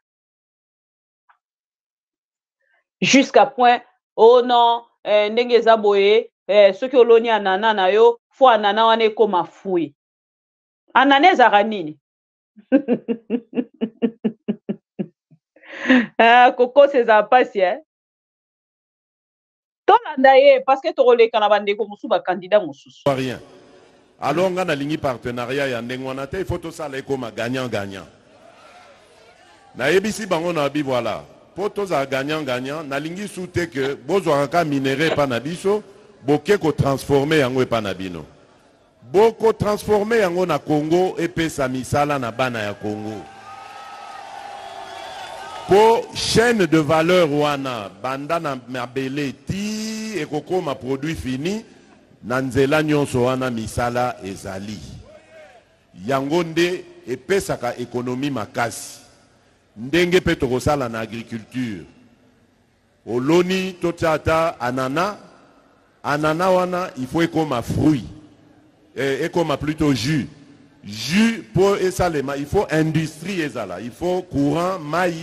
jusqu'à point oh non ndenge eza boye soki oloni anana na yo fo anana wana ekoma foué anana ezaka nini kokosa ezala pasi tolanda ye parce que tokoleka na bandeko mosusu bakandida mosusu rien alors nga nalingi partenariat ya ndenge wana te il faut tosala ekoma gagnant nayebisi bango na bi voilà po tozala gagnant nalingi su te ke bozwaka ka minere epa na biso boke kotransforme yango epa na bino bokotransforme yango na Congo epesa misala na bana ya Congo po chaîne de valeur wana banda na mabele ti ekokoma produit fini na nzela nyonso wana misala ezali yango nde epesaka ekonomi makasi ndenge pe tokosala na agriculture oloni totiata anana wana il faut ekoma fruit ekoma plutôt jus pour esalema il faut industrie ezala il faut courant mai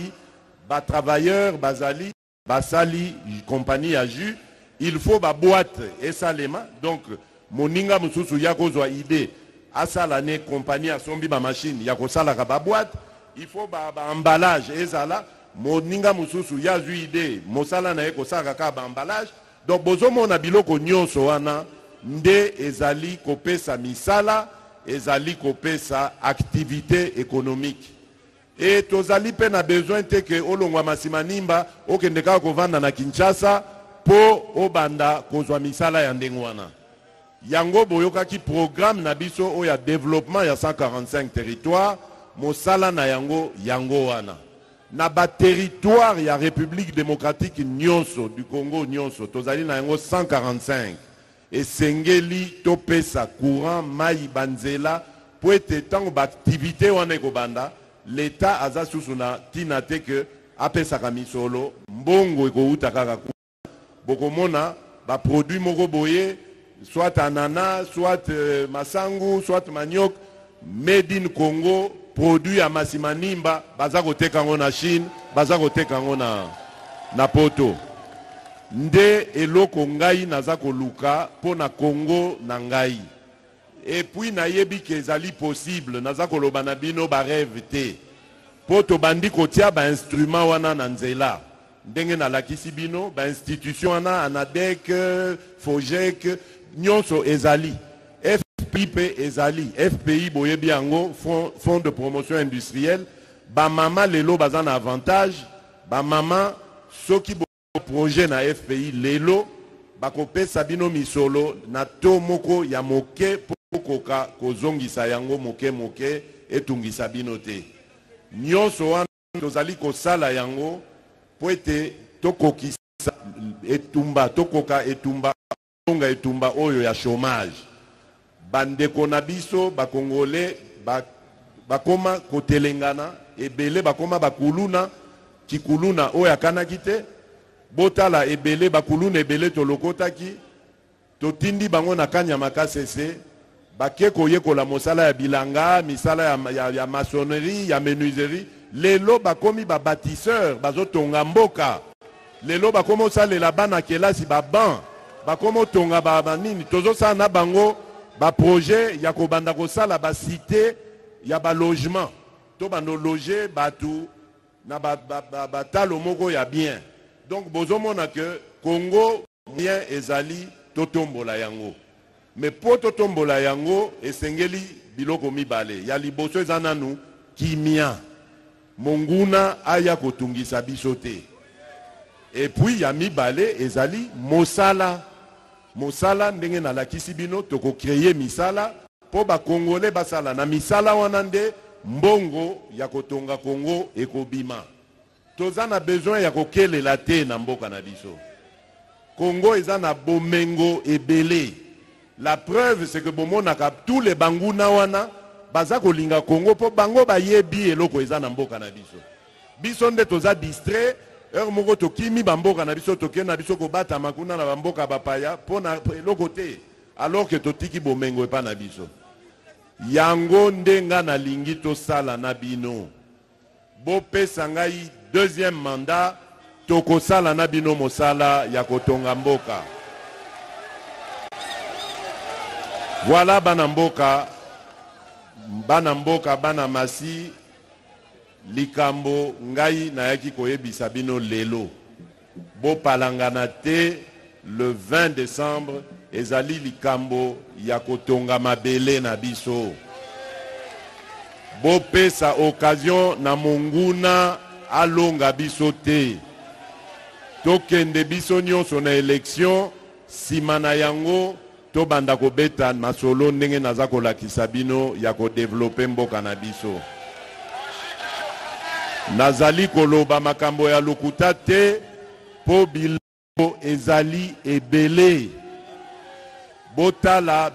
ba travailleur bazali basali compagnie ya jus il faut ba boîte esalema donc moninga mususu ya kozwa idée asala ne compagnie asombi ba machine ya kosala ka ba boîte il faut ba emballage ezala moninga mususu ya zui idée mosala na eko saka ka ba emballage donc bozomo na biloko nyonso wana nde ezali kopesa misala ezali kopesa activité économique et tozali pe na besoin te que olongwa masimanimba okende kaka kovanda na Kinshasa po obanda kozwa misala ya ndenge wana yango boyokaki programme na biso oya développement ya 145 territoires mosala na yango wana na ba territoire ya République démocratique nyonso du Congo nyonso tozali na yango 145 et sengeli topesa courant mai banzela po ete tango ba activité wana ekobanda l'État aza susu na tina te que apesaka misolo mbongo ekouta kaka bokomona ba produit moko boye soit ananas soit masangu soit manioc made in Congo produit à masimanimba baza koteka ngo na Chine baza koteka ngo na poto nde eloko ngai naza koluka po na Congo na ngai et puis nayebi ke ezali possible naza koloba na bino ba rêve te po to bandi kotia ba instrument wana na nzela ndenge na lakisi bino ba institution wana ANADEC FOGEC nyonso ezali FPI ezali FPI boyebi yango Fonds de promotion industrielle ba mama lelo baza na avantage ba mama soki projet na FPI lelo bakopesa bino misolo na to moko ya moke pokoka kozongisa yango moke etungisa bino te nyonso wana tozali kosala yango po ete tokokisa etumba tokoka etumba etumba oyo ya chômage bandeko na biso bakongole bakoma kotelengana ebele bakoma bakuluna kikuluna oyo akanaki te botala ebele bakuluna ebele tolokotaki totindi bango na kanya makasese bake koyekola mosala ya bilanga misala ya maçonnerie ya menuiserie lelo bakomi ba bâtisseur bazotonga mboka lelo bakomi osalela bana kelasi baban bakomi otonga banini tozosala na bango baprojet ya kobanda kosala basite ya balogement to bando loger batu na batalo moko ya bien donc bozomona que Congo bien ezali totombola yango mais po totombola yango esengeli biloko mibale ya liboso eza nanu kimia monguna aya kotungisa biso te et puis ya mibale ezali mosala ndenge na lakisi bino toko créer misala po ba congolais basala na misala wana nde mbongo ya kotonga Congo ekobima toza na besoin ya kokelela te na mboka na biso Congo eza na bomengo ebele la preuve c'est que bomonaka tous les banguna wana baza kolinga Congo po bango bayebi eloko eza na mboka na biso nde toza distrait heure moko tokimi bamboka na biso tokende na biso kobata makuna na bamboka bapaya po na eloko te alors que totiki bomengo epa na biso yango ndenga na lingi tosala na bino bopesa ngai deuxième mandat tokosala na bino mosala ya kotonga mboka voilà bana mboka bana masi likambo ngai nayaki koyebisa bino lelo bopalangana te le 20 décembre ezali likambo ya kotonga mabele na biso bopesa occasion na monguna alonga biso te tokende biso nyonso na élection sima na yango tobanda kobeta masolo ndenge naza kolakisa bino ya kodevelope mboka na biso nazali koloba makambo ya lokuta te po biloko ezali ebele botala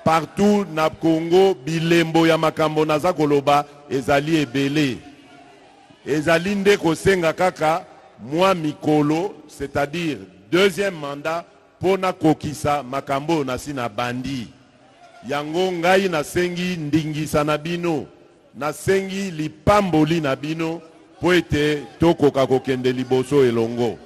partout na Congo bilembo ya makambo naza koloba ezali ebele ezali nde kosenga kaka mwa mikolo c'est-à-dire deuxième mandat pona kokisa makambo na sina bandi yango ngai nasengi ndingisa na bino nasengi lipamboli na bino po ete tokoka kokende liboso elongo.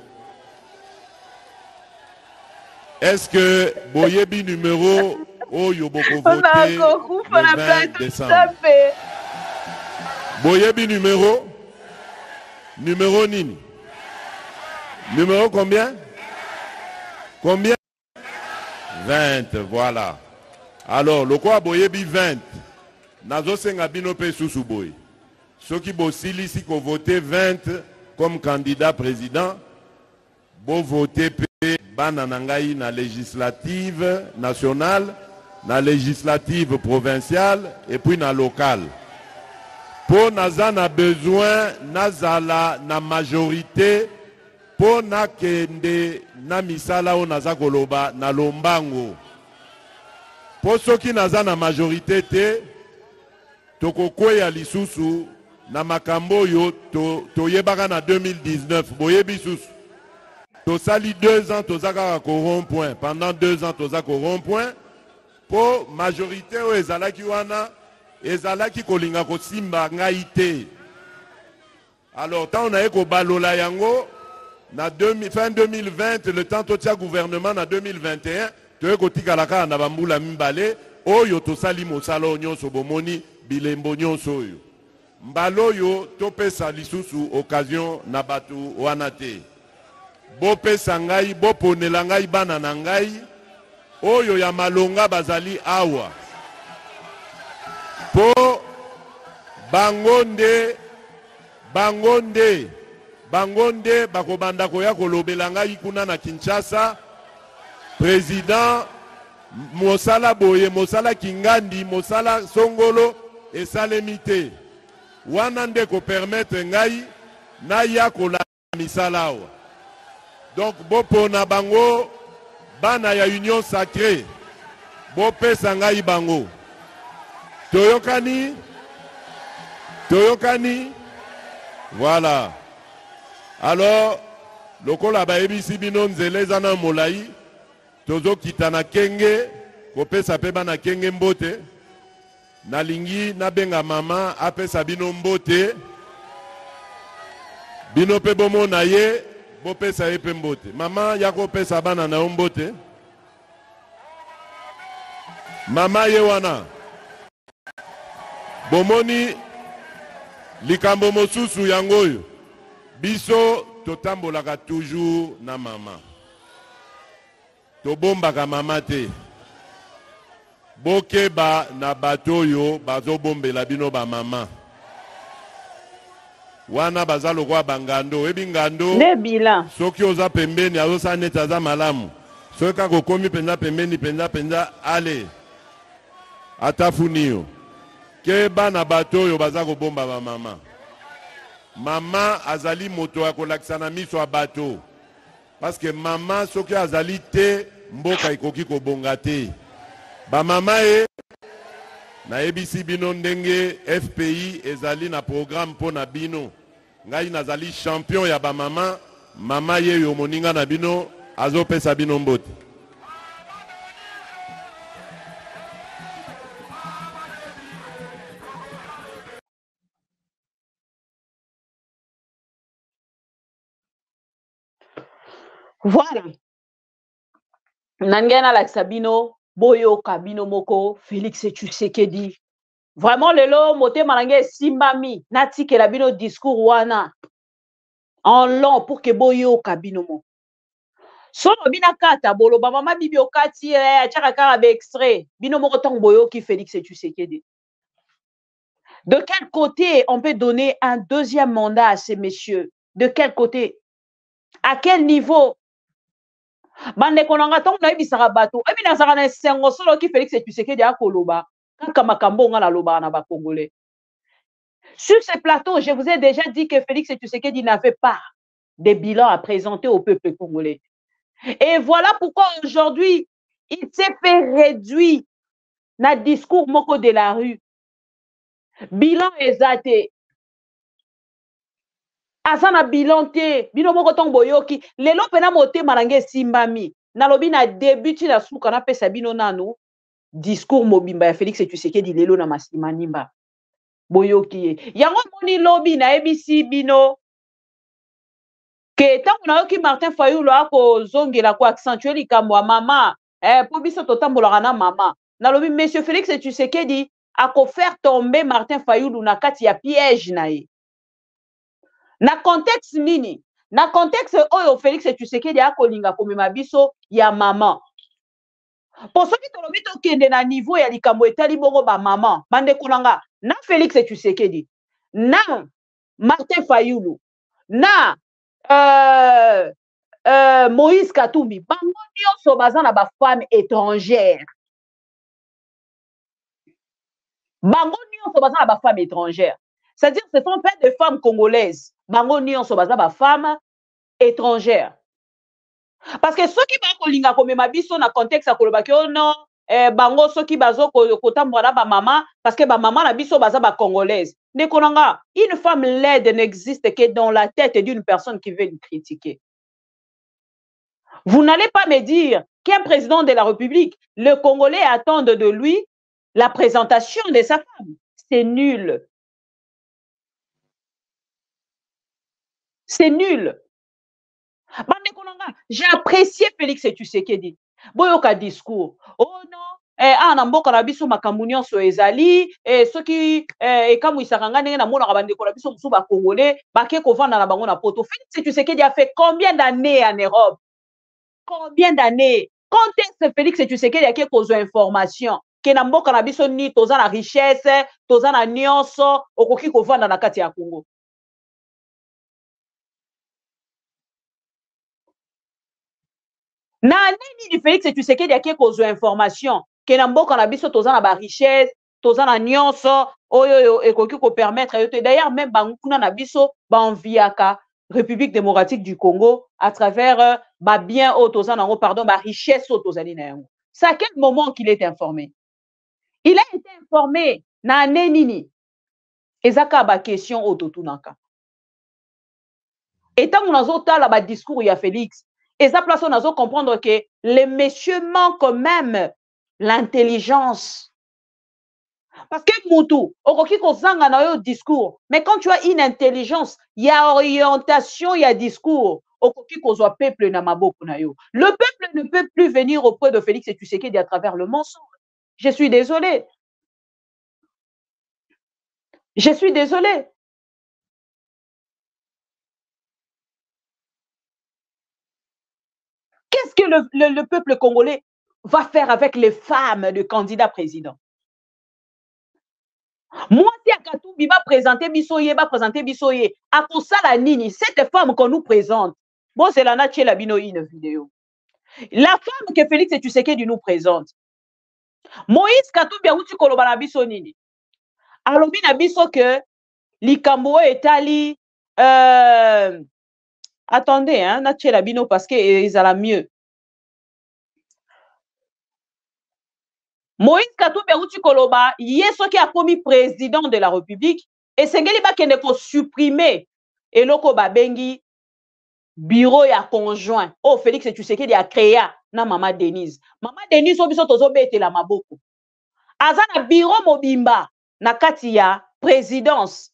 Est-ce que boyebi numéro oyo boko voté le 20 décembre Boyebi numéro? Numéro nini? Numéro combien? Combien? 20, voilà. Alors, le quoi boyebi 20. Nazo senga bino pe susu boy. Ceux qui bosili si ko voté 20 comme candidat président, bo voté pe bananangai na législative nationale, na législative provinciale et puis na locale. Pour naza na besoin nazala na majorité pour na kende na misala o naza koloba na lombango. Pour ceux qui naza na majorité te tokokweya lisusu na makambo yo toyebaka na 2019 boyebi susu. Tosali 2 ans tozaka ko rond-point. Pendant 2 ans tozaka ko rond-point. Pour majorité o ezalaki wana ezalaki kolinga kosimba ngai te. Alors tant on a ko balola yango na fin 2020 le temps totia gouvernement na 2021 toye kotikalaka na bambula mimbale oyo tosali mosala nyonso bomoni bilembo nyonso oyo. Mbalo yo topesa lisusu occasion na batu wana te. Bopesa ngai boponela ngai bana na ngai oyo ya malonga bazali awa po bangonde bakobanda koya kolobela ngai kuna na Kinshasa président mosala boye mosala kingandi mosala songolo esalemi te wana nde ko permettre ngai na ya kola misala awa. Donc bopona bango bana ya union sacrée bopesa ngai bango toyokani voilà. Alors lokola baebisi bino nzele zana molai tozo kitana kenge kopesa pe bana kenge mbote nalingi nabenga mama apesa bino mbote bino pe bomona ye bopesa ye pe mbote. Mama yako pesa bana na mbote. Mama ye wana. Bomoni likambo mosusu yangoyo. Biso totambolaka toujours na mama. Tobombaka mama te. Bokeba na batoyo bazo bombela bino ba mama. Wana bazalo kwa bangando ebingando ne bilan soki oza pembeni azosa neti aza malamu soki kaka okomi penza pembeni penza ale atafuni yo ke bana bato oyo baza kobomba bamama mama azali moto ya kolakisa na miso ya bato parce que mama soki azali te mboka ikoki kobonga te bamama naebisi bino ndenge FPI ezali na programme po na bino ngai nazali champion ya bamama mama ye yo moninga na bino azopesa bino mbote. Voilà. Nangena la Sabino boyo kabino moko Félix Tshisekedi. Vraiment lelo moté malange simbami nati ke la bino discours wana en long pour que boyo kabino mo. Solo bina kata bolo ba mama bibi okati achaka kara be extrait bino moko tong boyo ki Félix Tshisekedi. De quel côté on peut donner un deuxième mandat à ces messieurs? De quel côté? À quel niveau? Bande konanga tong na ibisaka bato ebi na saka na sengo solo ki Félix Tshisekedi akoloba kaka makambo nga la loba na ba congolais. Sur ce plateau, je vous ai déjà dit que Félix Tshisekedi n'avait pas de bilan à présenter au peuple congolais. Et voilà pourquoi aujourd'hui il s'est fait réduire na discours moko de la rue. Bilan exacté. Asana bilan te bino moko tong boyoki lelo pena mote marange simbami na lobi na début la suka na pesa bino nano discours mobimba ya Félix Tshisekedi lelo na masimanimba boyoki yango moni lobi na ebisi bino ke tango na yoki Martin Fayulu ako zongela ko accentuer likambo ya mama po biso totambolaka na mama na lobi monsieur Félix Tshisekedi à faire tomber Martin Fayulu na kati ya piège na ye. Na contexte nini? Na contexte oyo Félix Tshisekedi akolinga komema biso ya maman. Pour ceux qui tolobi tokende na niveau ya likambo etali bongo ba maman, bandeko nanga, na Félix Tshisekedi, na Martin Fayulu, na Moïse Katumbi, bango nyonso baza na ba femme étrangère. Bango nyonso baza na ba femme étrangère. C'est-à-dire ce sont pas des femmes congolaises. Bango nyonso baza ba femme étrangère. Parce que ceux qui ba kolinga komema biso na contexte akoloba ke non bango ceux qui bazo kotambola ba maman parce que ba maman na biso baza ba congolaise. Nekonanga, une femme laide n'existe que dans la tête d'une personne qui veut le critiquer. Vous n'allez pas me dire qu'un président de la République, le Congolais attendent de lui la présentation de sa femme. C'est nul. C'est nul. J'ai apprécié Félix Tshisekedi. Boyoka discours. Oh non, ana mboka na biso makambo nyonso ezali ceux qui ekamu isakanga ndenge na mona bandeko na biso musu ba congolais bake kovanda na bango na poto. Félix Tshisekedi a fait combien d'années en Europe? Combien d'années? Quand est-ce Félix Tshisekedi a ke kozo information ke na mboka na biso ni toza na richesse, toza na nyonso okoki kovanda na kati ya Congo? Na nini di Félix Tshisekedi a ke kozo information ke na mboka na biso toza na ba richesse, toza na nyonso oyo ekoki ko permettre yote. D'ailleurs même banguna na biso ba enviaka République démocratique du Congo à travers ba bien o toza na pardon ba richesse o tozali na yango. C'est à quel moment qu'il est informé? Il a été informé na nini? Ezaka ba question o totunaka. Et tant on a tala ba discours ya Félix, et ça place on a comprendre que les messieurs manquent quand même l'intelligence. Parce que Moutou, okoki kozanga na yo discours, mais quand tu as une intelligence, il y a orientation, il y a discours. Okoki kozwa peuple na maboko na yo. Le peuple ne peut plus venir auprès de Félix Tshisekedi à travers le mensonge. Je suis désolé. Je suis désolé. Qu'est-ce que le peuple congolais va faire avec les femmes de candidats présidents? Moi, si Akatumbi va présenter Bissoye, va présenter Bissoye, à cause la nini, cette femme qu'on nous présente, bon, c'est la nature la bino une vidéo. La femme que Félix Tshisekedi nous présente, Moïse Katumbi a outi koloba na biso nini. Alobi na biso que likambo etali attendez, hein, nature la bino parce que ils a mieux. Moïse Katumbi Outi Koloba, yeso qui a commis président de la République, et Sengeli ba kende ko supprimer eloko babengi bureau ya conjoint. Oh, Félix Tshisekedi a créé na Mama Denise. Mama Denise obiso tozo bete la maboko. Aza na bureau mobimba na kati ya présidence.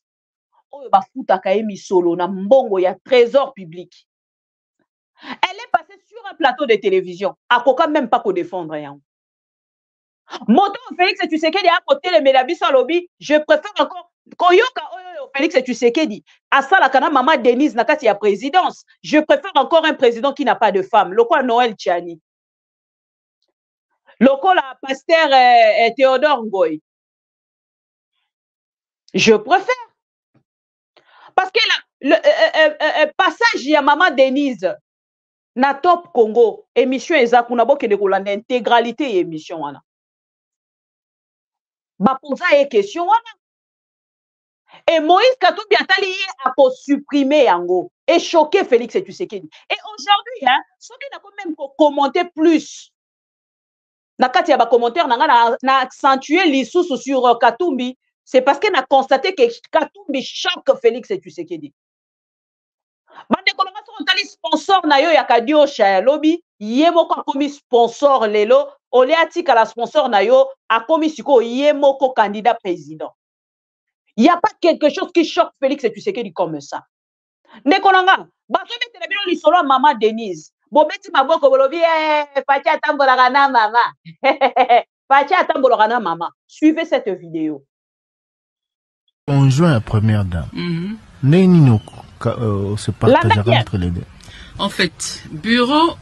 Oyo ba futa kaemi solo na mbongo ya trésor public. Elle est passée sur un plateau de télévision. Akoka même pas ko défendre rien. Moto Félix Tshisekedi à côté le Melabiso lobby, je préfère encore Koyoka Félix Tshisekedi à ça la kana Mama Denise na kati ya présidence. Je préfère encore un président qui n'a pas de femme. Loko Noël Tchani. Loko la pasteur Théodore Ngoy. Je préfère. Parce que le passage ya Mama Denise na Top Congo émission ezakuna boke de kolanda intégralité émission wana. Ba posa une question wana. Et Moïse Katumbi atali a supprimer yango et choqué Félix Tshisekedi. Et aujourd'hui hein, ceux qui n'ont même commenté plus na kati ya ba commentaire na accentuer l'issue sur Katumbi, c'est parce qu'on a constaté que Katumbi choque Félix Tshisekedi. Bande kolonga so tali sponsor na yo ya Kadiosha lobby yemoko komi sponsor lelo ole atika la sponsor na yo a komi siko yemoko candidat président. Il n'y a pas quelque chose qui choque Félix Tshisekedi comme ça. Nekonanga baso betela bino lisolo Mama Denise bobeti maboko bolobi fatia tambola kana mama Fatia atambolokana maman. Suivez cette vidéo. Conjoint à première dame. Nénino se partagera entre les deux. En fait, bureau,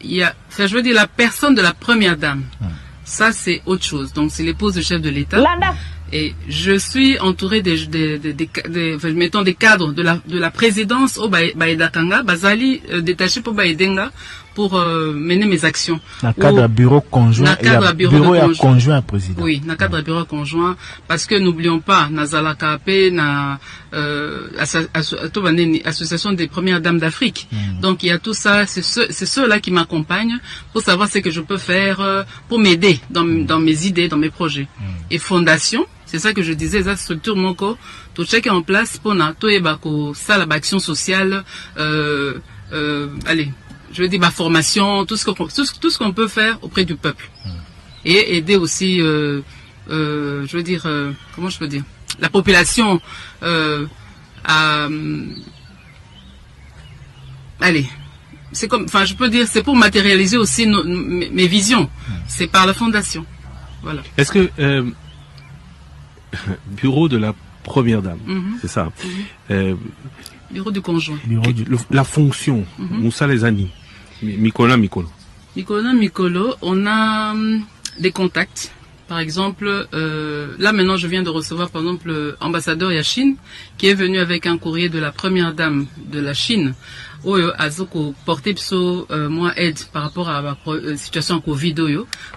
il y a, enfin, je veux dire la personne de la première dame. Ça, c'est autre chose. Donc, c'est l'épouse du chef de l'État. Et je suis entourée mettons des cadres de la présidence au Baïdakanga, Bazali détaché pour Baïdenga pour mener mes actions. Dans cadre bureau conjoint et bureau conjoint président. Oui, dans cadre bureau conjoint parce que n'oublions pas Nazala Kapé na association des premières dames d'Afrique. Donc il y a tout ça, c'est ceux-là qui m'accompagnent pour savoir ce que je peux faire pour m'aider dans mes idées, dans mes projets. Et fondation, c'est ça que je disais, ça structure mon corps, tout chacun en place pour ça la action sociale, allez, je veux dire ma formation, tout ce qu'on peut faire auprès du peuple. Et aider aussi, je veux dire, comment je peux dire, la population allez, c'est comme, enfin je peux dire, c'est pour matérialiser aussi mes visions. C'est par la fondation. Voilà. Est-ce que bureau de la première dame, c'est ça. Bureau du conjoint. La fonction, Moussa les Ani, Mikolo, on a des contacts. Par exemple, là maintenant je viens de recevoir par exemple l'ambassadeur Yachine qui est venu avec un courrier de la première dame de la Chine. Azoko porté moi aide par rapport à la situation Covid.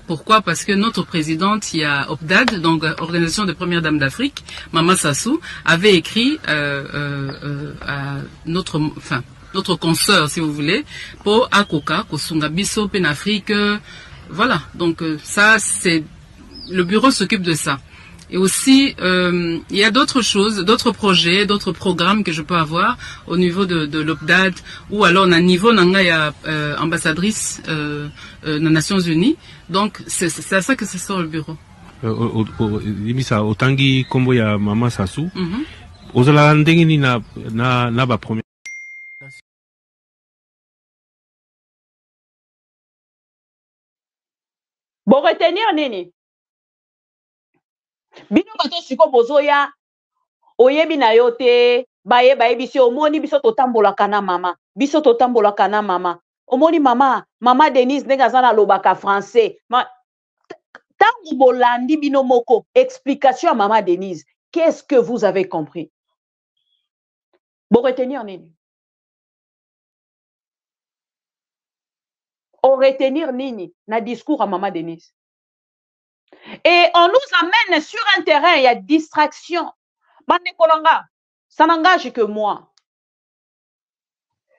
Pourquoi? Parce que notre présidente, il y a OPDAD, donc Organisation des Premières Dames d'Afrique, Mama Sassou, avait écrit à notre consoeur, si vous voulez, pour Akoka, Kosunga Biso, Penafrique, voilà. Donc ça, c'est le bureau s'occupe de ça. Et aussi, il y a d'autres choses, d'autres projets, d'autres programmes que je peux avoir au niveau de l'OPDAD ou alors à niveau nanga ambassadrice des Nations Unies. Donc c'est à ça que se sort le bureau. Limisa otangi kombo ya Mama Sassou. Ozala ndenge ni na ba première. Bon retenir nini? Bino bato siko bozoya oyebi na yo te baye biso omoni biso totambolaka na mama omoni mama Denise ndenge aza na lobaka français tango bolandi bino moko explication à Mama Denise, qu'est-ce que vous avez compris? Bon retenir nini? On retenir nini na discours à Mama Denise? Et on nous amène sur un terrain, il y a distraction. Ça n'engage que moi.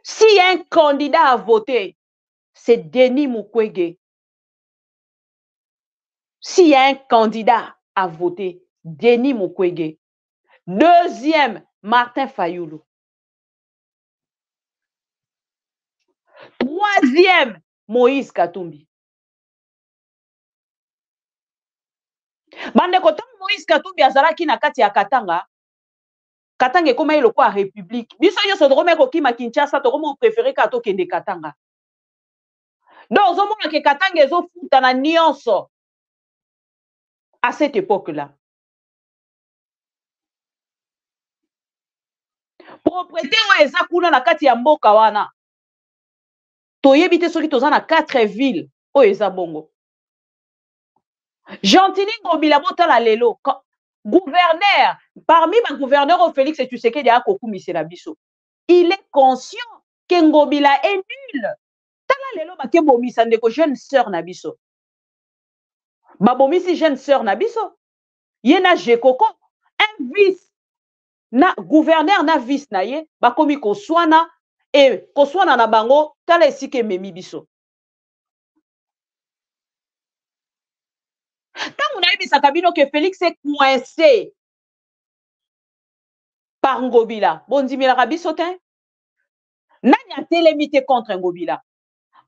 S'il y a un candidat à voter, c'est Denis Mukwege. S'il y a un candidat à voter, Denis Mukwege. Deuxième, Martin Fayoulou. Troisième, Moïse Katumbi. Bande kotam Moïse Katumbi azalaki na kati ya Katanga ekoma eloko ya république. Biso nyonso tokoma kokima Kinshasa tokoma préféré ka tokende Katanga. Donc ozomona ke Katanga ezofuta na nyonso à cette époque-là. Propriété oyo eza kuna na kati ya mboka wana. Toyebi te soki toza na 4 villes oyo eza bongo. Gentili Ngobila botala lelo gouverneur parmi ma gouverneur au Félix Tshisekedi a kokumisi la biso. Il est conscient que Ngobila est nul. Tala lelo ba ke bomisa ndeko jeune sœur na biso. Ba bomisi jeune sœur na biso. Yena Jekoko un vice na gouverneur na vice na ye ba komi koswana et koswana na bango tala esike memi biso. Quand on a eu sa cabine que Félix est coincé par Ngobila, bon dit mais la rabi sotin. Nani a télémité contre Ngobila.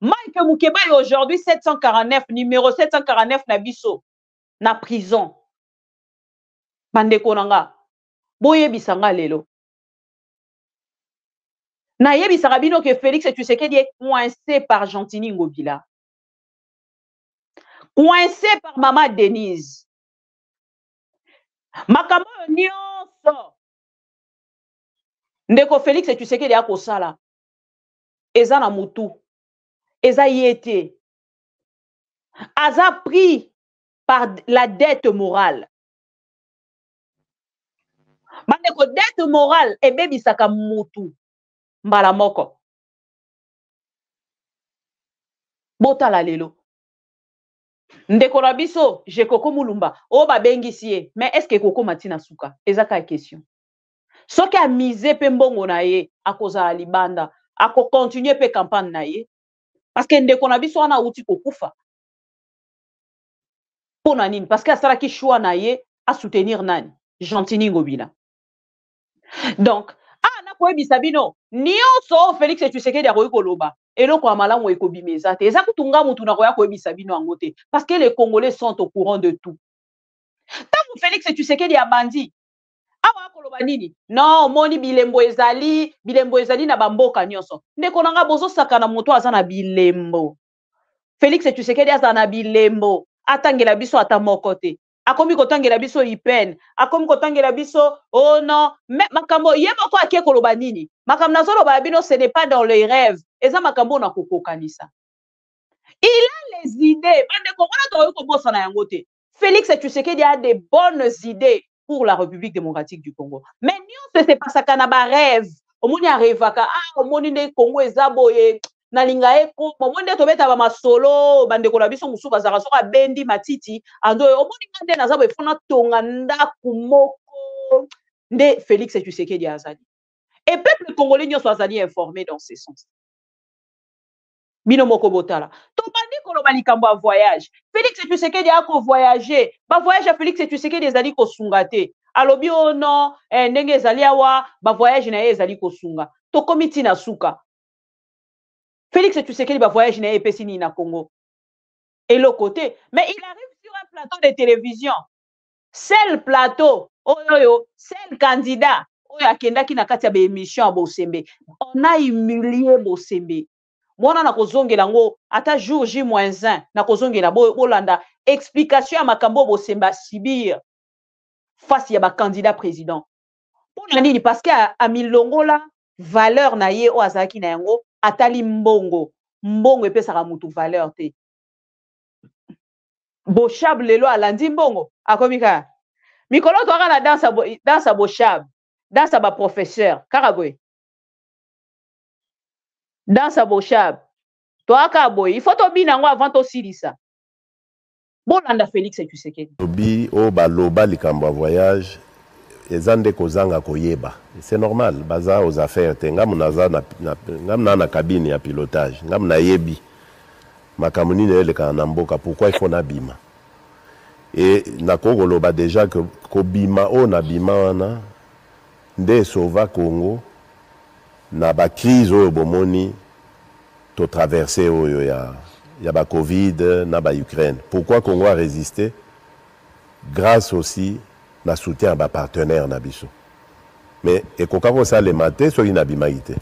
Mike Moukeba est aujourd'hui 749, numéro 749 na biso, na prison. Bande konanga, boye bisanga lelo. Na yebi sa cabine que Félix et tu sais qu'il est coincé par Gentini Ngobila. coincé par maman Denise. Makambo nyonso. Ndeko Félix Tshisekedi akosala. Eza na mutu. Eza yete. Aza pris par la dette morale. Bandeko dette morale ebebisaka mutu. Mbala moko. Botala lelo. Ndeko na biso, je Koko Mulumba. O ba bengisi ye. Mais est-ce que Koko Matina Suka? Ezaka question. Soki a misé pe mbongo na ye, akozala libanda, ako continuer pe campagne na ye. Parce que ndeko na biso wana uti kokufa. Pona nini? Parce que asalaki choix na ye a soutenir nani? Gentini Ngobila. Donc, na koyebisa bino, nyonso Félix Tshisekedi akoyi koloba. Eloko amalamu ekobimeza te. Eza kutunga mutu na koya koyebisa bino yango te. Parce que les Congolais sont au courant de tout. Tango Félix Tshisekedi abandi, awa koloba nini? Non, moni bilembo ezali na bamboka nyonso. Ndeko nanga bozo saka na moto aza na bilembo. Félix Tshisekedi aza na bilembo. Atangela biso ata moko te. Akomi kotangela biso ipen. Akomi kotangela biso oh non. Mais makambo ye moko akie koloba nini? Makambo nazolo ba bino ce n'est pas dans les rêves. Eza makambo na kokokanisa. Il a les idées. Bandeko wana to ko bossa na yango te. Félix Tshisekedi a des bonnes idées pour la République démocratique du Congo. Mais nous c'est pas ça kana ba rêve. Omoni a rêvaka omoni ne Congo ezaboye na linga eko omoni to beta ba masolo bandeko na biso musu bazaka soka bendi matiti ando omoni ngande na zabo efona tonga ndaku moko nde Félix Tshisekedi azali. Et peuple congolais nyonso azali informé dans ce sens. Bino moko botala. Topandi koloba likambo a voyage. Félix Tshisekedi a ko voyager. Ba voyage a Félix Tshisekedi ezali ko sunga te. Alobi o non, ndenge ezali awa, ba voyage na ye ezali ko sunga. To komiti na suka. Félix Tshisekedi ba voyage na ye pesini na Congo. Et le côté, mais il arrive sur un plateau de télévision. Seul plateau, seul candidat. Oya kendaki na kati ya be émission a Bosembe. On a humilié Bosembe. Mwana na kozongela ngo ata jour J-1 na kozongela bolanda explication ya makambo Bosemba sibir face ya ba candidat président. Pona nini parce que a milongola valeur na ye o azaki na yango atali mbongo epesaka mutu valeur te. Boshab lelo alandi mbongo akomika. Mikolo to na dansa Boshab, dansa ba professeur Karaboy. Dans sa Boshab. Toi, Kaboy, il faut t'obéir avant de silisa. Bolanda Félix Tshisekedi. Obi o baloba likambo voyage ezande kozanga koyeba. C'est normal, baza aux affaires te ngamunaza na cabine ya pilotage. Ngamuna yebi. Makamuni ne le kana mboka pourquoi il faut na bima. Et na kogoloba déjà que kobima o na bima wana nde sauva Congo. Na ba crise oyo bomoni to traverser oyo ya ba Covid na ba Ukraine. Pourquoi Congo a résisté? Grâce aussi na soutien à ba partenaire na biso. Mais ekoka ko sa le maté so inabimaité.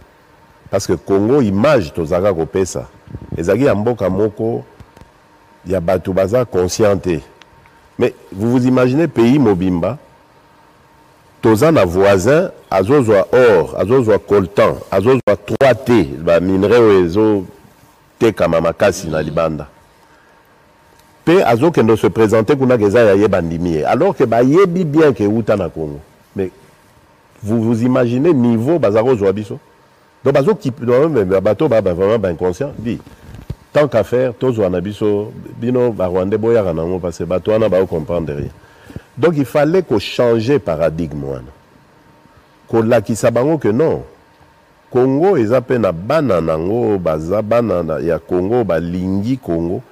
Parce que Congo image to zaka ko pesa. Ezaki ya mboka moko ya batu baza conscienté. Mais vous imaginez pays mobimba toza na voisin azozwa or, azozwa coltan, azozwa 3T, ba minerai ezo teka makasi na libanda. Pe azokendo se présenter kuna geza ya yebandimie. Alors que ba yebi bien que uta na Congo. Mais vous imaginez niveau bazarozwa biso. Donc bazo qui bateau ba vraiment ba inconscient dit tant qu'à faire tozwa na biso bino ba Rwandais boya na ngo parce que bato wana ba comprendre rien. Donc il fallait qu'on change de paradigme. Qu'on la qui sabango que non. Congo est à peine bananango, baza banana ya Congo, balingi Congo.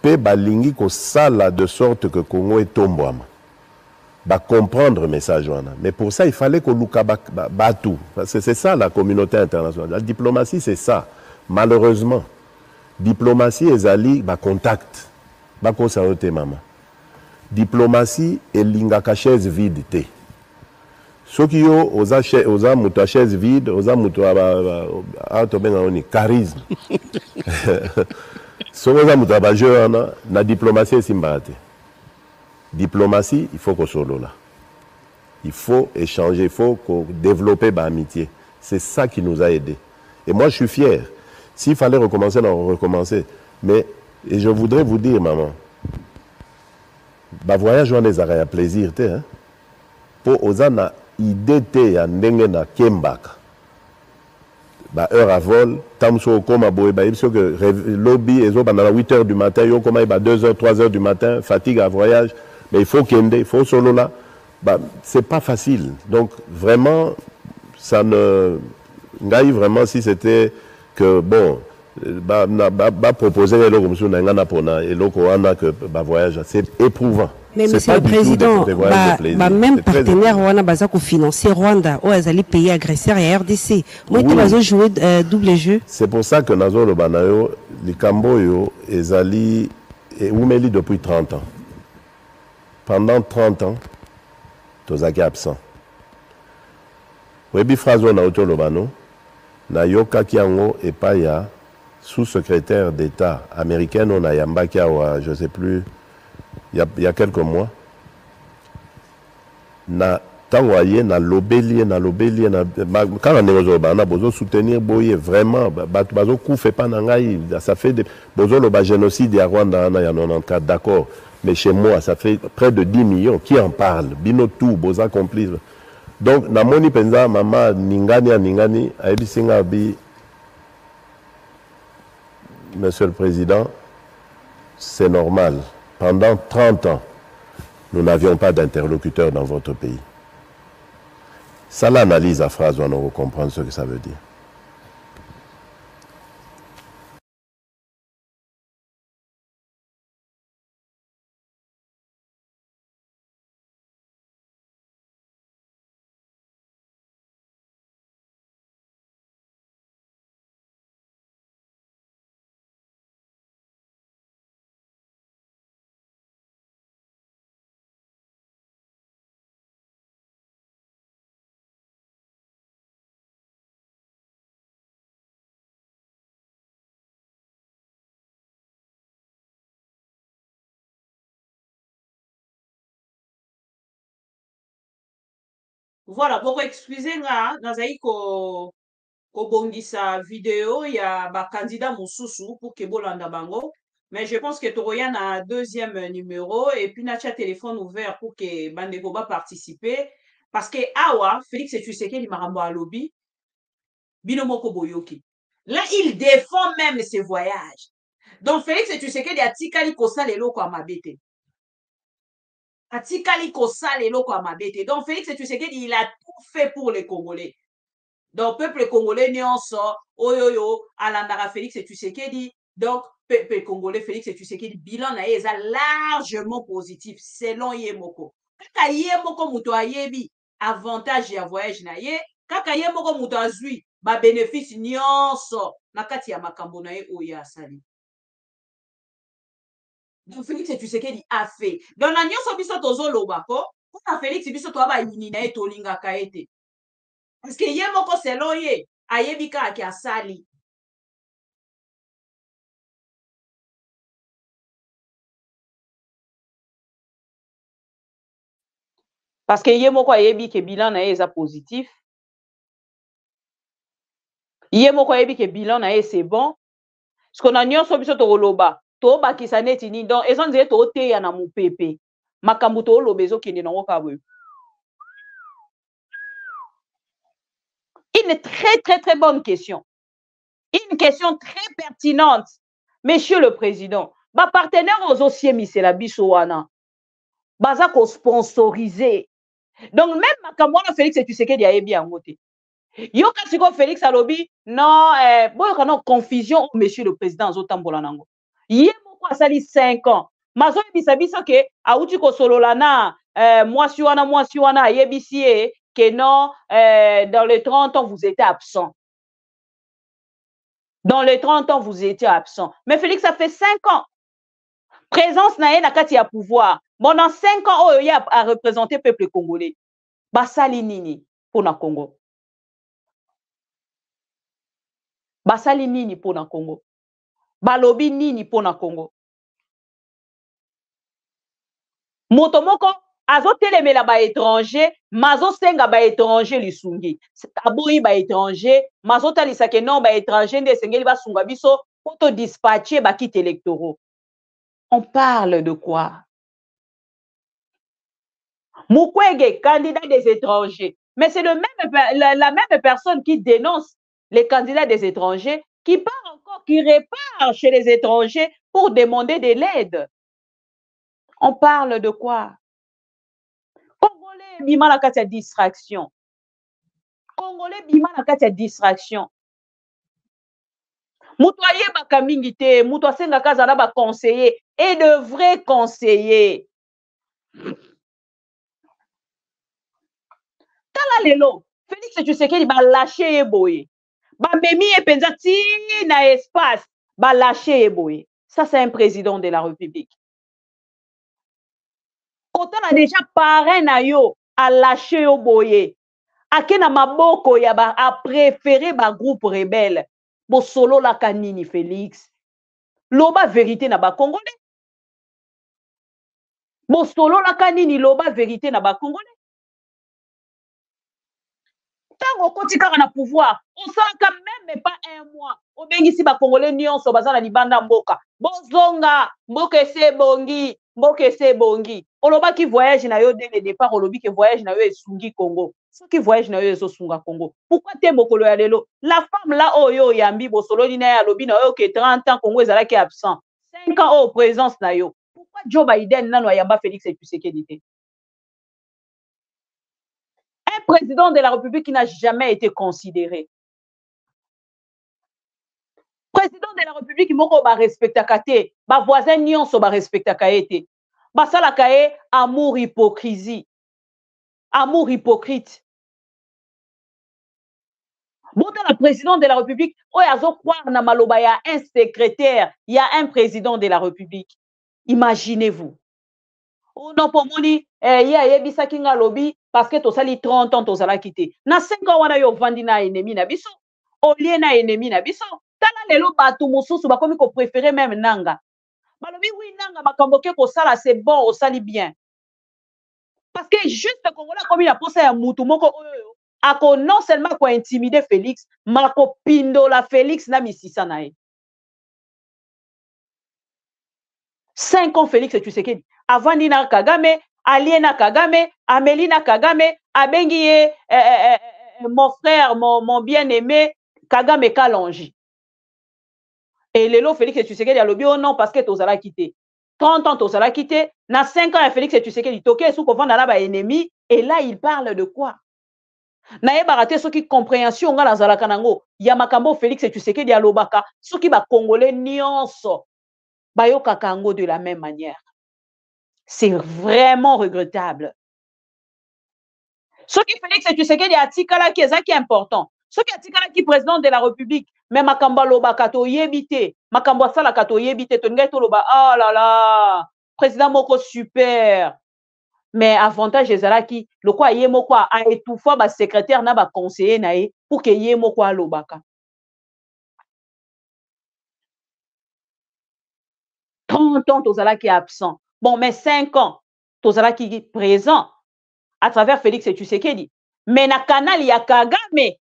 Pe balingi ko sala de sorte que Congo est tombouama. Ba comprendre le message. Mais pour ça, il fallait qu'on luka batou. C'est ça la communauté internationale. La diplomatie, c'est ça. Malheureusement, diplomatie est ali ba contact. Ba conserver maman. Diplomatie et lingaka chaise vide te. Ceux qui ont osa muto chaise vide, osa muto charisme. sokoza mutu abaje wana na diplomatie esimbaka te. Diplomatie, il faut qu'on solo là. Il faut échanger, il faut développer l'amitié. C'est ça qui nous a aidés. Et moi, je suis fier. S'il fallait recommencer, on recommencer. Mais, et je voudrais vous dire, maman, bah voyage on les a plaisir, hein. Pour osana idée te ndenge na kembaka. Bah heure à vol, tamso koma boy bah il que lobby et autres à 8h du matin, yo koma bah 2h, 3h du matin, fatigue à voyage, mais il faut kende, il faut solo là. Bah c'est pas facile. Donc vraiment ça ne ngai vraiment si c'était que bon bah proposer les logo monsieur n'engana pona et logo ana que bah voyage c'est éprouvant. Mais monsieur le président, même partenaire Rwanda baza ko financer Rwanda ou azali pays agresseur et RDC. Moi tu vas jouer double jeu. C'est pour ça que nazo le banayo les Camboyo ezali et Oumeli depuis 30 ans. Pendant 30 ans tozaki absent. Webi frazo na auto lobano na yoka kiango et pas ya sous-secrétaire d'État américain on a yambaki wa je sais plus il y a quelques mois na tangoye na lobeli na quand on est bana bozo soutenir boye vraiment bazo koufe pas na ngai ça fait bozo le génocide ya Rwanda na ya 94 d'accord mais chez moi ça fait près de 10 millions qui en parle bino tout boza complice donc na moni penza mama ningani ayebisinga bi Monsieur le Président, c'est normal. Pendant 30 ans, nous n'avions pas d'interlocuteur dans votre pays. Ça l'analyse à phrase, on va comprendre ce que ça veut dire. Voilà, pour excuser nga nazali ko bongisa vidéo ya ba candidat mosusu pour que bolanda bango, mais je pense que toroya na deuxième numéro et puis na téléphone ouvert pour que bandeko ba participer parce que awa Félix Tshisekedi makambo à lobby bino moko boyoki. Là il défend même ses voyages. Donc Félix Tshisekedi atikali kosala eloko ya mabete. Atikali kosala eloko ya mabete. Donc Félix Tshisekedi il a tout fait pour les Congolais. Donc peuple congolais nyonso oyoyo alandaka Félix Tshisekedi. Donc peuple congolais Félix Tshisekedi bilan na ye eza largement positif selon ye moko. Kaka ye moko muto ayebi avantage ya voyage na ye, kaka ye moko muto azui ba bénéfice nyonso na kati ya makambo na ye oyo asali. Donc Félix Tshisekedi a fait. Donc na nyonso biso tozoloba ko, pour Félix biso to ba yini na ye tolingaka ete. Parce que ye moko selon ye ayebi kaka ki asali. Parce que ye moko ayebi ke bilan na ye eza positif. Ye moko ayebi ke bilan na ye c'est bon. Parce qu'on a nyonso biso tokoloba to bakisa neti ni donc ezon nzela to teya na mupepe. Makambo to loba ezokende nango kabwe. Une très bonne question. Une question très pertinente. Monsieur le Président, ba partenaire aux osier misela biso wana. Baza ko sponsoriser. Donc même makambo na Félix Tshisekedi ayebi yango te. Yo kasi ko Félix alobi non boyo kana confusion monsieur le président zotambola nango. Ye moko asali 5 ans. Mazo yebisa biso ke auti ko solola na mwasi wana ayebisi ye que non dans les 30 ans vous étiez absent. Dans les 30 ans vous étiez absent. Mais Félix a fait 5 ans. Présence na ye na kati ya pouvoir. Pendant 5 ans oyo ya a représenté peuple congolais. Basali nini pona Congo? Basali nini pona Congo? balobi nini pona Congo. Moto moko azotelemela ba étranger, mazo senga ba étranger lisungi. Aboyi ba étranger, mazo talisa ke non ba étranger nde sengeli basunga biso poto dispatcher ba kit électoraux. On parle de quoi? Mukwege, candidat des étrangers. Mais c'est la même personne qui dénonce les candidats des étrangers, qui part encore, qui répare chez les étrangers pour demander de l'aide. On parle de quoi? Congolais, bima la katia distraction. Congolais, bima la katia distraction. Moutoye bakamingite, moutoasenga kazala ba conseiller, et de vrais conseillers. Tala lelo, Félix Tshisekedi ba lâché boye. Ba memi e penza ti na espace, ba lâché boye. Ça c'est un président de la République. Quand on a déjà parrain na yo a lâché yo boye. Akena maboko ya ba a préféré ba groupe rebelle. Bo solo la kanini Félix. Loba vérité na ba Congolais. Bo solo la kanini loba vérité na ba Congolais. Tango kotikaka na pouvoir, on sent quand même pas un mois. O bengisi ba Congolais nyonso bazala libanda mboka. Bozonga, mboka ese bongi, mboka ese bongi. Oloba ki voyage na yo dès le départ, olobi ki voyage na yo esungi Congo. Ceux qui voyagent na yo ezosunga Congo. Pourquoi te mokolo ya lelo? La femme là oyo yambi bosolo ni na ya lobi na yo ke 30 ans Congo ezalaki absent. 5 ans au présence na yo. Pourquoi Joe Biden nano yamba Félix Tshisekedi? Un président de la République qui n'a jamais été considéré. Président de la République moko ba respectaka te, ba voisin nyonso ba respectaka te. Ba sala kae amour hypocrisie. Amour hypocrite. Bon, le président de la République, il y a un secrétaire, il y a un président de la République. Imaginez-vous. Oh non, pour moi, il y a bisa kinga lobby parce que tu as 30 ans, tu as quitté. Na 5 ans, on a eu vendu na ennemi na biso. Au lieu na ennemi na biso. Tala lelo batu mususu ba komi ko préférer même nanga. Balobi oui nanga makamboke ko sala c'est bon, au sali bien. Parce que juste Congolais comme il a posé un mutu moko ako non seulement ko intimider Félix, mais ko pindola Félix na misisa na ye. 5 ans Félix Tshisekedi. Avant Nina Kagame, Aliena Kagame, Amelina Kagame, abengi mon frère, mon bien-aimé, Kagame Kalonji. Et lelo Félix Tshisekedi a lobi oh non parce que tozala quitté. 30 ans tozala quitté, na 5 ans Félix Tshisekedi toké sous qu'on na ba ennemi et là il parle de quoi? Na yebara soki compréhension nga nazalaka nango ya makambo Félix Tshisekedi alobaka soki ba congolais nyonso bayoka kango de la même manière. C'est vraiment regrettable. Ce qui Félix Tshisekedi atikala ki ezaki important. Ce qui atikala ki président de la République, mais makambo lobaka to yebite, makambo sala kato yebite to ngai to loba oh là là, président moko super. Mais avantage ezalaki loko aye moko a étouffa ba secrétaire na ba conseiller na ye pour que ye moko alobaka. 30 ans tozalaki absent. Bon mais 5 ans tozalaki présent à travers Félix Tshisekedi. Mais na canal ya Kagame,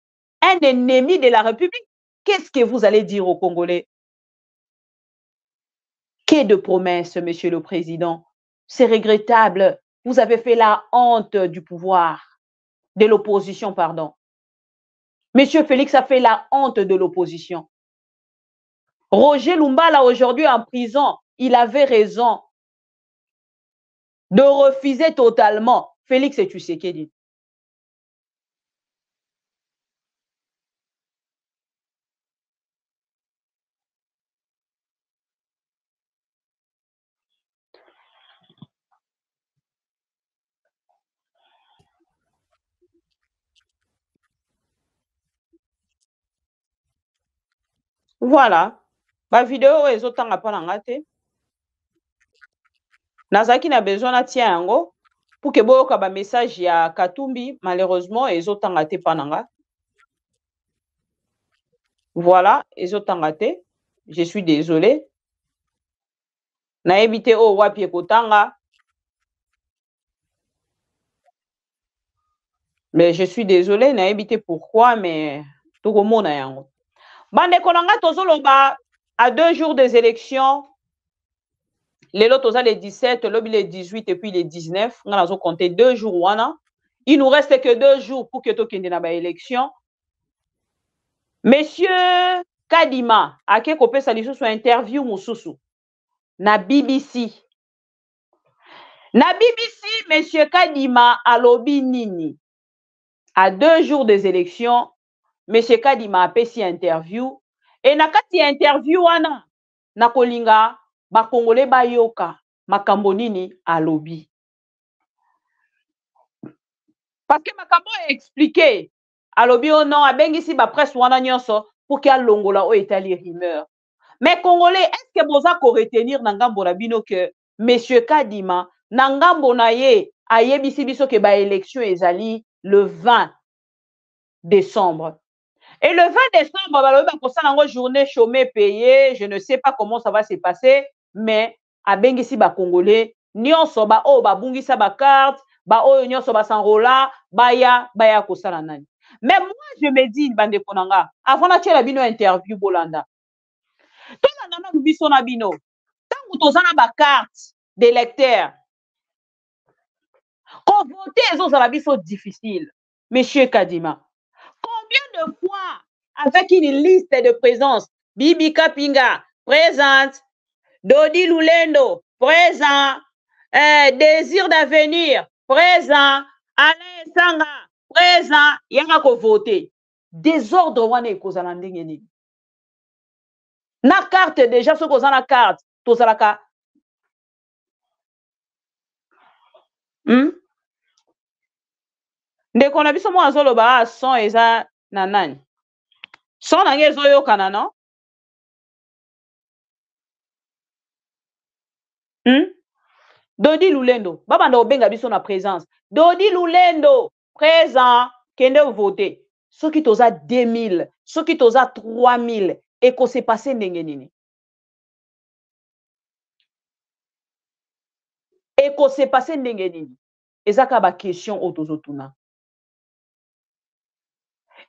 un ennemi de la République, qu'est-ce que vous allez dire aux Congolais? Qu'est de promesses, monsieur le président? C'est regrettable. Vous avez fait la honte du pouvoir, de l'opposition, pardon. Monsieur Félix a fait la honte de l'opposition. Roger Lumbala, aujourd'hui en prison, il avait raison de refuser totalement Félix Tshisekedi. Voilà. Ma vidéo est autant à pas ngate. Nazaki na besoin na tia yango pour que boyoka ba message ya Katumbi malheureusement ezotanga te pananga. Voilà, ezotanga te. je suis désolé. Nayebi te o wapi ekotanga. Mais je suis désolé, nayebi te pourquoi, mais tokomona yango. Bande konanga tozoloba à 2 jours des élections. Lelo toza les 17, lobi les 18 et puis les 19. On a compté 2 jours wana. Il nous reste que 2 jours pour que tokende na ba élection. Monsieur Kadima, ake kopesa lisusu interview mususu na BBC. Na BBC, Monsieur Kadima alobi nini? À 2 jours des élections, Monsieur Kadima a pesi interview. Et na kati interview wana, na kolinga, ba Congolais bayoka, makambo nini alobi. Parce que makambo a expliqué, alobi o non, abengisi ba presse wana nyonso, pour qu'il y ait longola o etali rumeur. Mais Congolais, est-ce que boza ko retenir na ngambo na bino que Monsieur Kadima, na ngambo na ye, ayebisi biso ke ba élection ezali le 20 décembre. Et le 20 décembre, balobi ba kosala ngo journée chômée payée, je ne sais pas comment ça va se passer, mais abengisi ba Congolais, nyonso ba o ba bungisa ba carte, ba o nyonso ba sanrola, baya kosala nani. Mais moi, je me dis, bande konanga, avant na tchela bino interview bolanda. Tolanda na biso na bino. Tangu tozana ba carte d'électeur. Quand voter, ezozala biso difficile. Monsieur Kadima, combien de fois, avec une liste de présence, Bibi Kapinga, présente, Dodi Lulendo, présent, Désir d'avenir, présent, Alain Sanga, présent, yanga voter. Désordre wana ekozala ndenge nini. Na carte déjà, ce qu'on a la carte, tout ça la ndeko na biso mo azoloba son eza na nani son na nge ezoyokana no Dodi Lulendo babanda obenga biso na présence Dodi Lulendo présent kende voter soki toza 2000 soki toza 3000 eko se passer ndenge nini eko se passer ndenge nini ezaka ba question otozotuna.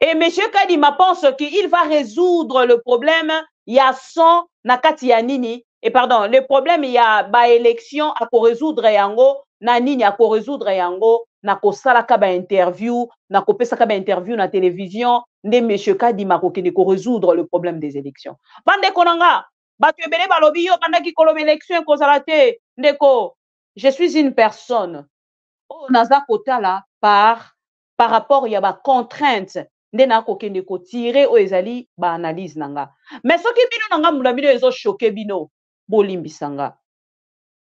Et monsieur Kadima pense qu'il va résoudre le problème, il y a son nakati ya nini, et pardon, le problème il y a ba élection à ko résoudre yango, na nini à ko résoudre yango, na ko salaka ba interview, na ko pesaka ba interview na télévision, nde monsieur Kadima ko kene ko résoudre le problème des élections. Bande konanga, batu ebele balobi yo banda ki koloba élection ko salate, ndeko, je suis une personne o naza kotala par rapport ya ba contrainte nde na kokende ko tirer o ezali ba analyse nanga. Mais soki bino nanga mula bino ezo choquer bino bolimbisanga.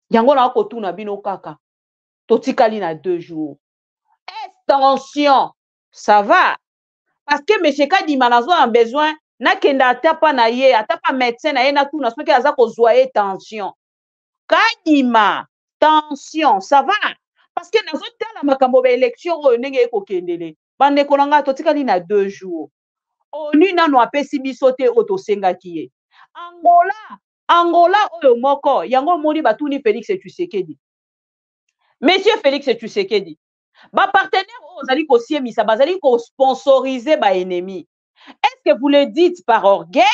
Yango na ko tuna bino kaka. Totikali na 2 jours. Extension, ça va. Parce que monsieur Kadima nazo a besoin na kenda atapa na ye, atapa médecin na ye na tuna soki aza ko zoyer tension. Kadima, tension, ça va. Parce que nazo tala makambo ba élection o ndenge ekokendele. Bande konanga totikali na 2 jours. Onu nano apesi biso te otosengaki ye. Angola oyo moko yango moni batuni Félix Tshisekedi. Monsieur Félix Tshisekedi. Ba partenaire ozali ko siemisa bazali ko sponsoriser ba ennemi. Est-ce que vous le dites par orgueil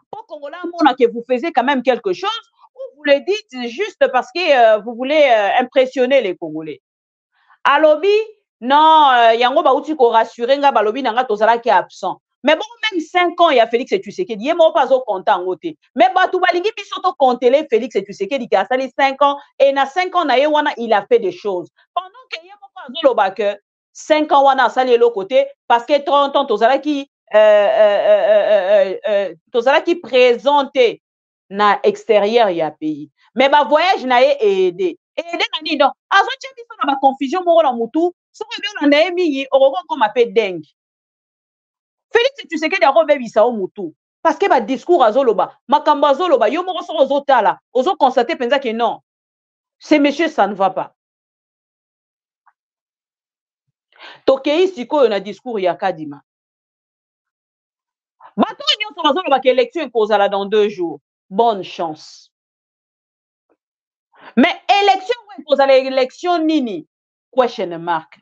pour Congolais mona que vous faisiez quand même quelque chose ou vous le dites juste parce que vous voulez impressionner les Congolais? Alobi non, yango ba uti ko rassurer nga balobi nanga tozala ki absent. Mais bon, même 5 ans, il y a Félix Tshisekedi. Il n'est pas au content. Mais tout balingi biso to compter Félix Tshisekedi qui a sali 5 ans. Et na 5 ans, il a fait des choses. Pendant que il n'y a pas que 5 ans, on a sali l'autre côté. Parce que 30 ans, tozala qui présenté na extérieur, il y a pays. Mais ba voyage na aidé. Aidé nani donc. Azo tche biso na ba confusion moko na mutu. So que bien na mingi, on comme appelle dingue. Félix Tshisekedi a rebebisa au mutu. Parce que ba discours azoloba, makambo azoloba, yo moko so ozotala, ozo constater penza que non. Ces messieurs ça ne va pas. Tokei sikoyo na discours ya Kadima. Bato élection est dans 2 jours. Bonne chance. Mais élection l'élection nini? Question mark.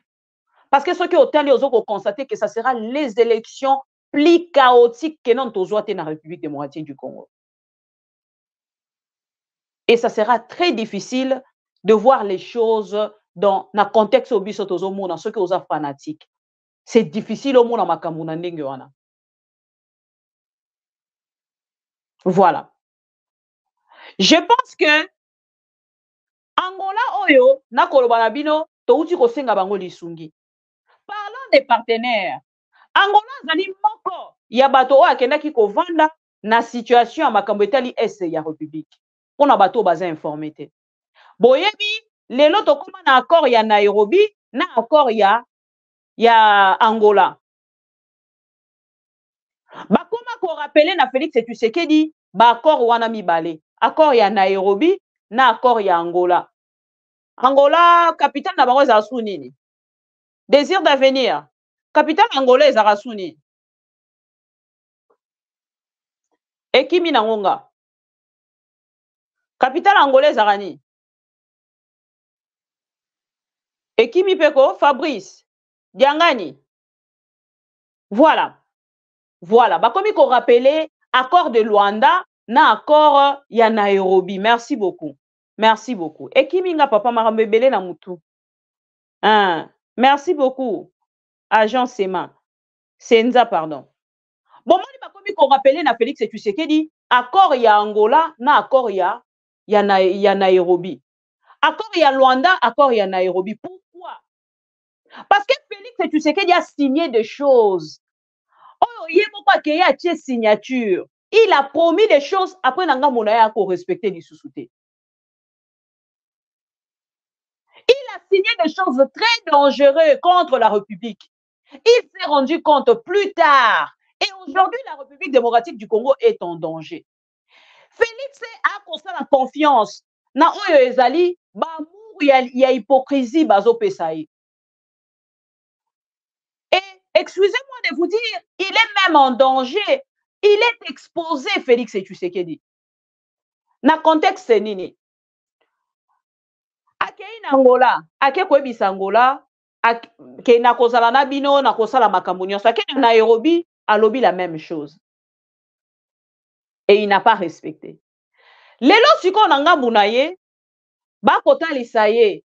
Parce que ceux qui ont constaté que ça sera les élections plus chaotiques que non dans la République démocratique du Congo. Et ça sera très difficile de voir les choses dans le contexte où ceux qui sont fanatiques. C'est difficile au monde à Cameroun. Voilà. Je pense que Angola oyo na koloba bino touti kosenga bango lisungi. Parlons des partenaires. Angola zali moko ya bato o akendaki kovanda na situation ya makambo etali est ya République. Pona bato baza informé te. Boyebi lelo tokoma na accord ya Nairobi na accord ya Angola. Bakoma ko rappeler na Félix Tshisekedi ba accord wana mibale. Accord ya Nairobi na accord ya Angola. Angola, capitale na bango ezala su nini? Désir d'avenir. Capitale angolais ezala su nini? Ekimi na ngonga. Capitale angolais ezala nini? Ekimi peko Fabrice Diangani. Voilà. Voilà. Bakomi ko rappeler accord de Luanda na accord ya Nairobi. Merci beaucoup. Merci beaucoup. Ekiminga papa marambebele na mutu. Merci beaucoup. Agent Sema. Senza, pardon. Bon, moi, bakomi ko rappeler na Félix Tshisekedi accord ya Angola na accord ya Nairobi. Accord ya Luanda, accord ya Nairobi. Pourquoi? Parce que Félix Tshisekedi a signé des choses. Oh, il a signature. Il a promis des choses après nanga monaya ko respecter les sous-soutés. Il a signé des choses très dangereuses contre la République. Il s'est rendu compte plus tard. Et aujourd'hui, la République démocratique du Congo est en danger. Félix a constat la confiance. Na oyo ezali, bamour ya hypocrisie bazo pesaï. Et excusez-moi de vous dire, il est même en danger. Il est exposé, Félix Tshisekedi. Na contexte nini? Akei na Angola, ake kwebisa Angola, ke na kozala na bino na kosala makambo nyonso, ake na Nairobi alobi la même chose. Et il n'a pas respecté. Lelo siko na ngambu na ye, ba kotalisa ye.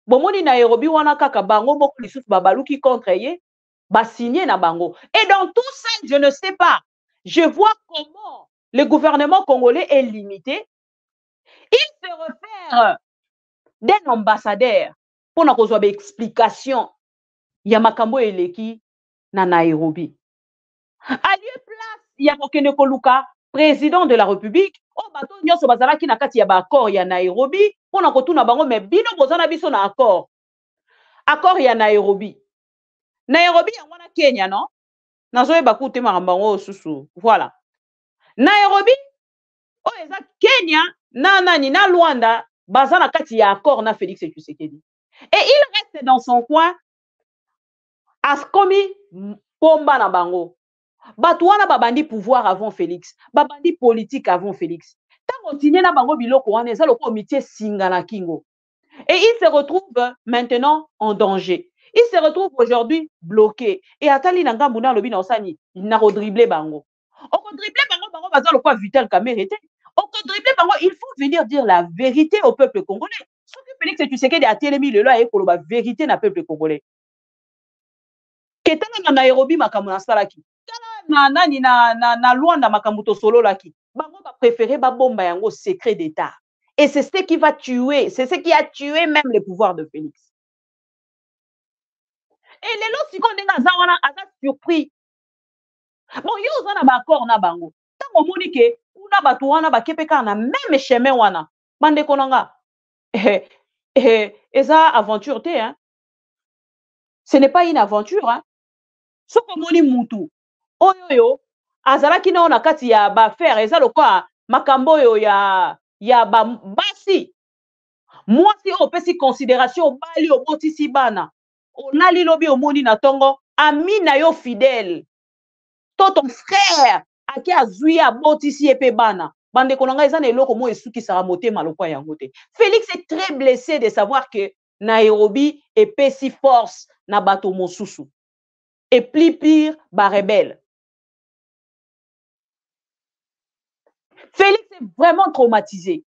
Bomoni Nairobi wana kaka bango moko lisusu babaluki contre ye, ba signé na bango. Et dans tout ça, je ne sais pas. Je vois comment le gouvernement congolais est limité. Il se réfère d'un ambassadeur pour na kozwa explication ya makambo eleki na Nairobi. A lieu place ya kokene koluka président de la République o bato nyonso bazalaki na kati ya ba accord ya Nairobi pour na kotuna bango mais bino bozana biso na accord ya Nairobi. Nairobi yango na Kenya non nazoyeba kute makambo susu. Voilà. Nairobi o eza Kenya na nani na Luanda bazana kati ya accord na Félix Tshisekedi. Et il reste dans son coin askomi pomba na bango. Batouana babandi pouvoir avant Félix, babandi politique avant Félix. Tant continuer na bango biloko wana eza loko omitié singa na kingo. Et il se retrouve maintenant en danger. Il se retrouve aujourd'hui bloqué. Et atali na ngambu na lobi na osani, il n'a redriblé bango. On redriblé bango baza loko Vital Kamerhe. Il faut venir dire la vérité au peuple congolais. Ce que Félix Tshisekedi a télémi le loi et pour la vérité na peuple congolais. Ketana na Nairobi makambo na salaki. Kana na nani na Luanda makambo to solo laki. Bango ba préféré ba bomba yango secret d'état. Et c'est ce qui va tuer, c'est ce qui a tué même le pouvoir de Félix. Et les lots si kondenga za wana a surpris. Bon yo za na ba accord na bango. Tango monike kuna batu wana bakepeka na même chemin wana. Bande konanga. Eza aventure te hein. Ce n'est pas une aventure hein. Soko moni mutu. Oyo azalaki na ona kati ya ba faire eza lokwa makambo yo ya basi. Moi si opesi considération bali obotisi bana. Onali lobi omoni na tongo ami na yo fidèle. To ton frère ake azwi abotisi epe bana bande konanga eza na eloko mo esukisaka motema lokwa yango te. Félix est très blessé de savoir que Nairobi epesi force na bato mosusu et plus pire ba rebelle. Félix est vraiment traumatisé.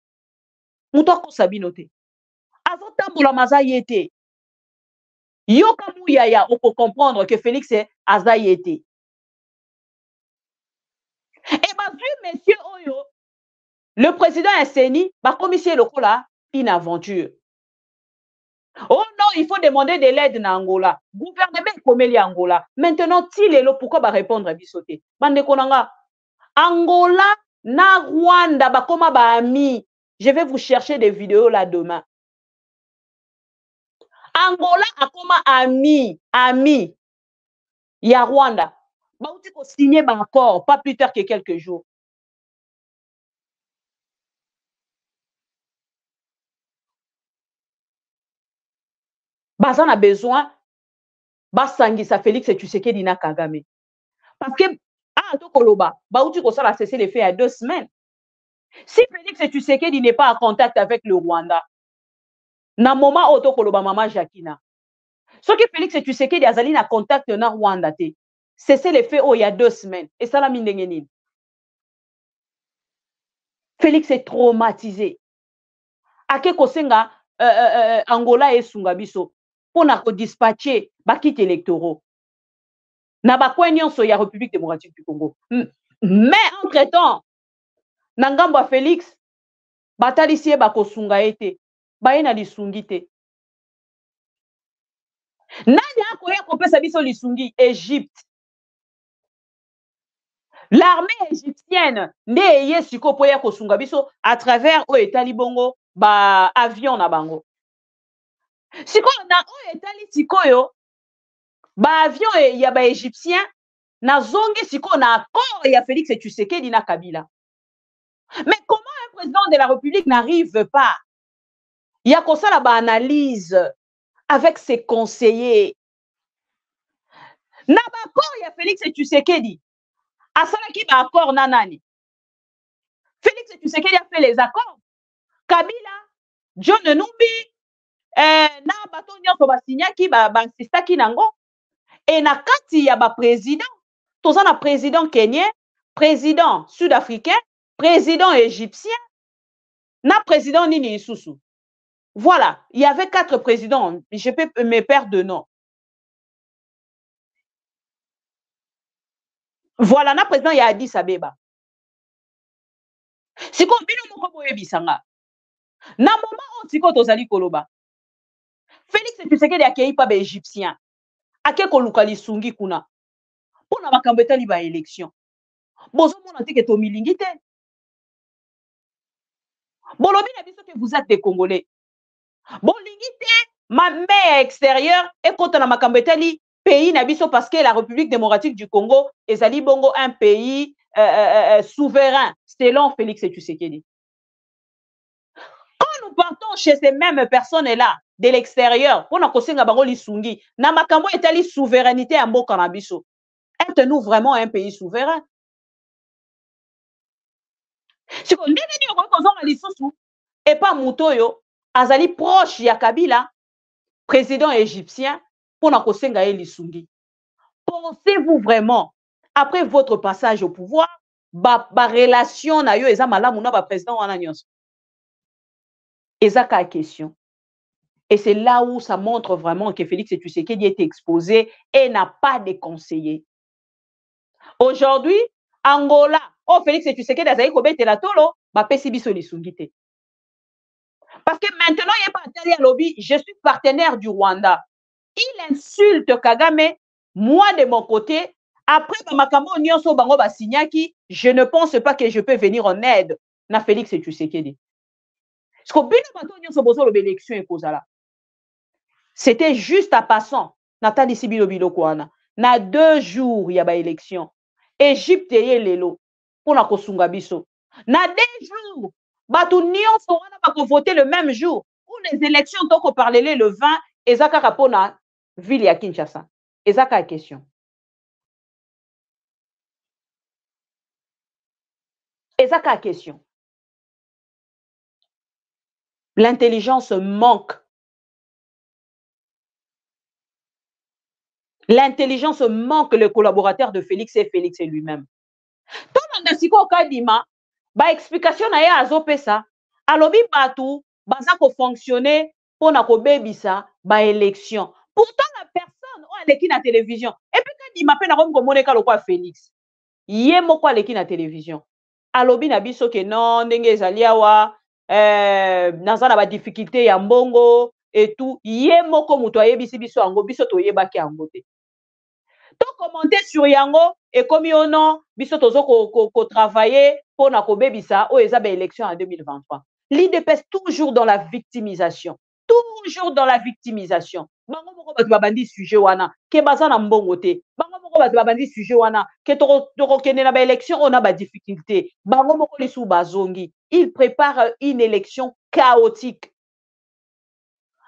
Muto akosabino te azotambola maza ye te yoka muyaya oko comprendre que Félix est aza ye te. Et bazui monsieur oyo le président Esseni ba commissaire lokola une aventure. Oh non, il faut demander de l'aide na Angola. Gouvernement komeli Angola. Maintenant tilelo pourquoi ba répondre à bisoté. Bande konanga Angola na Rwanda ba koma ba ami. Je vais vous chercher des vidéos là demain. Angola a koma ami ya Rwanda. Ba uti ko signer ba accord pas plus tard que quelques jours. Bazan a besoin basangisa Félix Tshisekedi na Kagame. Parce que Koloba, Baouti Kosa a cessé les faits il y a 2 semaines. Si Félix Tshisekedi n'est pas en contact avec le Rwanda, na moment Oto Koloba Mama Jakina. Ce que Félix Tshisekedi a zali na contact na Rwanda te. Cessé les faits il y a 2 semaines. Et ça la mine. Félix est traumatisé. Ake Kosenga Angola et Sungabiso pour na dispatcher bakit électoraux. Na bakwe nyonso ya République démocratique du Congo. Mais entre-temps, nangambo a Félix batalisi bako sunga ete, baye na lisungi te. Nani akoya kopesa biso lisungi? Égypte. L'armée égyptienne nde eye siko poya kosunga biso à travers o etali bongo ba avion na bango. Siko na o etali sikoyo ba avion ya ba égyptien na zongi siko na accord ya Félix Tshisekedi na Kabila. Mais comment un président de la République n'arrive pas? Il y a comme ça la analyse avec ses conseillers. Na ba accord ya Félix Tshisekedi. Asala ki ba accord na nani? Félix Tshisekedi a fait les accords. Kabila, John Numbi, na bato nyonso ba signaki ba insistaki nango. Et na kati ya ba président, toza na président kenyan, président sud-africain, président égyptien, na président nini isusu. Voilà, il y avait 4 présidents, je peux me perdre de nom. Voilà, na président ya Addis Abeba. Siko bino moko boye bisanga. Na moment siko tozali koloba. Félix Tshisekedi akei pa ba égyptien. Ake koluka lisungi kuna. Pona makambo etali ba élection. Bozo mona te ke to milingi te. Bolobi na biso que vous êtes des Congolais. Bolingi te ma mère extérieure et kota na makambo etali pays na biso parce que la République démocratique du Congo ezali bongo un pays souverain selon Félix Tshisekedi. Quand nous partons chez ces mêmes personnes-là de l'extérieur, pour nous kosenga bango lisungi, na makambo etali souveraineté ya mboka na biso. Êtes-nous vraiment un pays souverain? Si on ndenge ni okozonga lisusu et pas mutoyo azali proche ya Kabila, président égyptien, pour nous kosenga ye lisungi. Pensez-vous vraiment après votre passage au pouvoir, ba relation na yo eza malamu na ba président wana nyonso? Ezaka question. Et c'est là où ça montre vraiment que Félix Tshisekedi est exposé et n'a pas de conseiller. Aujourd'hui, Angola, oh Félix Tshisekedi azali kobetela tolo, ba pesi biso lisungi te. Parce que maintenant, il n'y a pas de lobby, je suis partenaire du Rwanda. Il insulte Kagame, moi de mon côté, après makambo nyonso bango ba signaki, je ne pense pas que je peux venir en aide na Félix Tshisekedi. Parce que bino bato nyonso bozo lo élection e kozala. C'était juste à passant. Nathalie Sibilo Biloko wana. Na 2 jours ya ba élection. Égypte ye lelo pour na kosunga biso. Na 2 jours, bato nyonso wana ba ko voter le même jour. Pour les élections toko parler le 20 ezaka rapona ville ya Kinshasa. Ezaka question. Et ça, la question. L'intelligence manque. L'intelligence manque le collaborateur de Félix et Félix et lui-même. Tout le monde siko kadima, ba explication na ya azopesa, alobi batu baza ko fonctionner pour na ko bebisa ba élection. Pourtant la personne o aleki na télévision. Et puis kadima pe na ko moneka lokwa Félix. Ye moko aleki na télévision. Alobi na biso ke non ndenge ezali awa naza na ba difficulté ya mbongo et tout. Ye moko muto ayebisi biso ango biso to yebaki ango te. To commenter sur yango et comme yo non biso tozo ko travailler pour na ko bebisa o eza ba élection en 2023. L'IDPS toujours dans la victimisation. Toujours dans la victimisation. Bango moko batu babandi sujet wana ke baza na mbongo te. Bango moko batu babandi sujet wana ke toko kende na ba élection on a ba difficulté. Bango moko lisu bazongi. Il prépare une élection chaotique.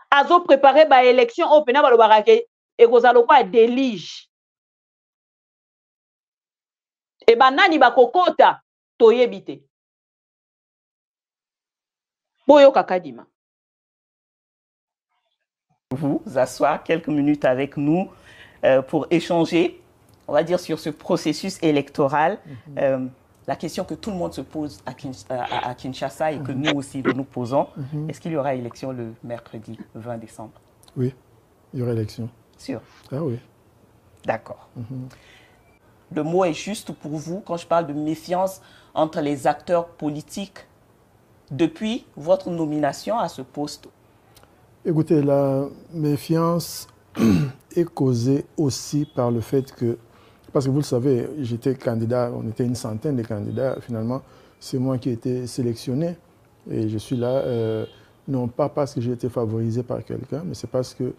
Azo préparer ba élection o pena ba lo barake e kozalo kwa délige. Et banani bakokota toyebite. Boyo kakadima. Vous asseoir quelques minutes avec nous pour échanger, on va dire, sur ce processus électoral. La question que tout le monde se pose à Kinshasa et que nous aussi nous posons, est-ce qu'il y aura élection le mercredi 20 décembre? Oui, il y aura élection. Sûr? Ah oui. D'accord. Le mot est juste pour vous quand je parle de méfiance entre les acteurs politiques depuis votre nomination à ce poste? Écoutez, la méfiance est causée aussi par le fait que, parce que vous le savez, j'étais candidat, on était une centaine de candidats, finalement, c'est moi qui ai été sélectionné et je suis là, non pas parce que j'ai été favorisé par quelqu'un, mais c'est parce que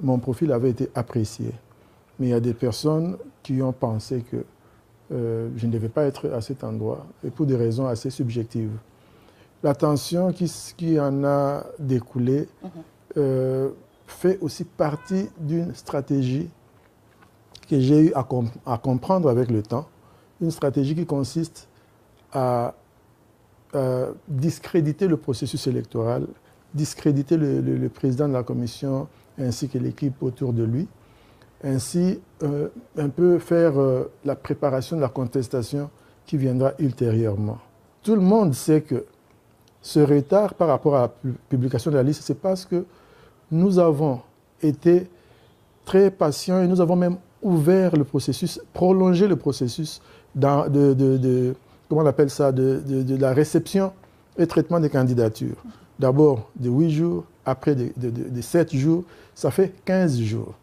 mon profil avait été apprécié. Mais il y a des personnes qui ont pensé que je ne devais pas être à cet endroit, et pour des raisons assez subjectives. La tension qui en a découlé fait aussi partie d'une stratégie que j'ai eu à comprendre avec le temps, une stratégie qui consiste à discréditer le processus électoral, discréditer le président de la commission ainsi que l'équipe autour de lui, ainsi un peu faire la préparation de la contestation qui viendra ultérieurement. Tout le monde sait que ce retard par rapport à la publication de la liste, c'est parce que nous avons été très patients et nous avons même ouvert le processus, prolongé le processus comment on appelle ça, de la réception et traitement des candidatures. D'abord de 8 jours, après de 7 jours, ça fait 15 jours.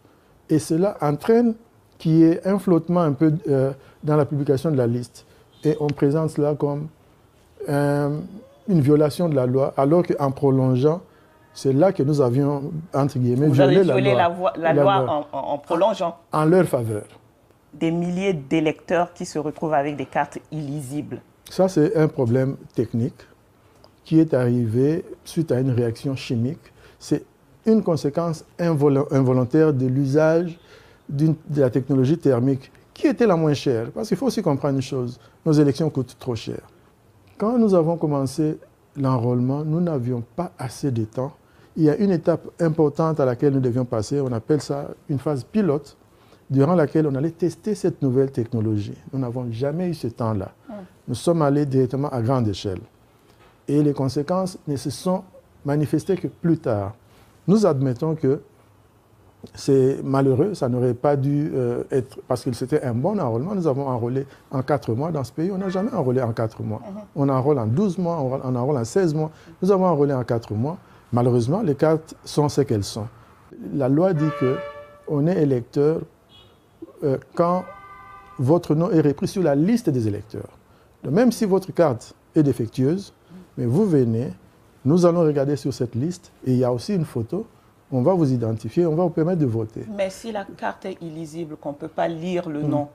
Et cela entraîne qu'il y ait un flottement un peu dans la publication de la liste. Et on présente cela comme une violation de la loi, alors qu'en prolongeant, c'est là que nous avions, entre guillemets, violé la loi en prolongeant. En leur faveur. Des milliers d'électeurs qui se retrouvent avec des cartes illisibles. Ça, c'est un problème technique qui est arrivé suite à une réaction chimique. C'est une conséquence involontaire de l'usage de la technologie thermique, qui était la moins chère. Parce qu'il faut aussi comprendre une chose, nos élections coûtent trop cher. Quand nous avons commencé l'enrôlement, nous n'avions pas assez de temps. Il y a une étape importante à laquelle nous devions passer, on appelle ça une phase pilote, durant laquelle on allait tester cette nouvelle technologie. Nous n'avons jamais eu ce temps-là. Nous sommes allés directement à grande échelle. Et les conséquences ne se sont manifestées que plus tard. Nous admettons que c'est malheureux, ça n'aurait pas dû être, parce que c'était un bon enrôlement. Nous avons enrôlé en 4 mois dans ce pays. On n'a jamais enrôlé en 4 mois. On enrôle en 12 mois, on enrôle en 16 mois. Nous avons enrôlé en 4 mois. Malheureusement, les cartes sont ce qu'elles sont. La loi dit qu'on est électeur quand votre nom est repris sur la liste des électeurs. Donc, même si votre carte est défectueuse, mais vous venez, nous allons regarder sur cette liste et il y a aussi une photo. On va vous identifier, on va vous permettre de voter. Mais si la carte est illisible, qu'on ne peut pas lire le nom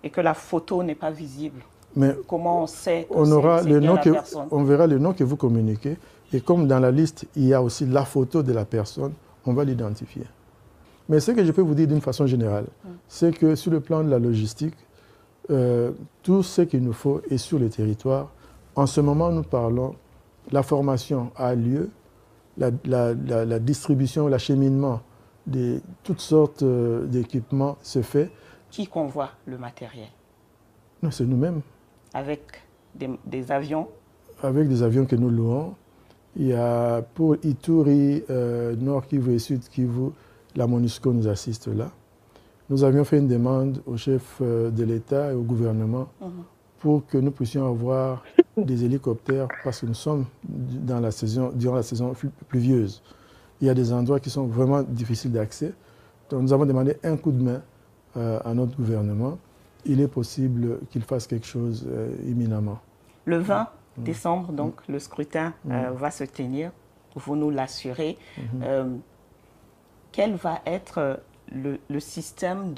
et que la photo n'est pas visible, mais comment on sait que c'est bien la personne? On verra le nom que vous communiquez et comme dans la liste, il y a aussi la photo de la personne, on va l'identifier. Mais ce que je peux vous dire d'une façon générale, c'est que sur le plan de la logistique, tout ce qu'il nous faut est sur le territoire. En ce moment, nous parlons, la formation a lieu, la distribution, l'acheminement de toutes sortes d'équipements se fait. Qui convoie le matériel? Non, c'est nous-mêmes. Avec des avions? Avec des avions que nous louons. Il y a pour Ituri, Nord Kivu et Sud Kivu, la MONUSCO nous assiste là. Nous avions fait une demande au chef de l'État et au gouvernement pour que nous puissions avoir des hélicoptères parce que nous sommes durant la saison pluvieuse. Il y a des endroits qui sont vraiment difficiles d'accès. Donc nous avons demandé un coup de main à notre gouvernement. Il est possible qu'il fasse quelque chose imminemment. Le 20 décembre, donc, le scrutin va se tenir, vous nous l'assurez. Quel va être le système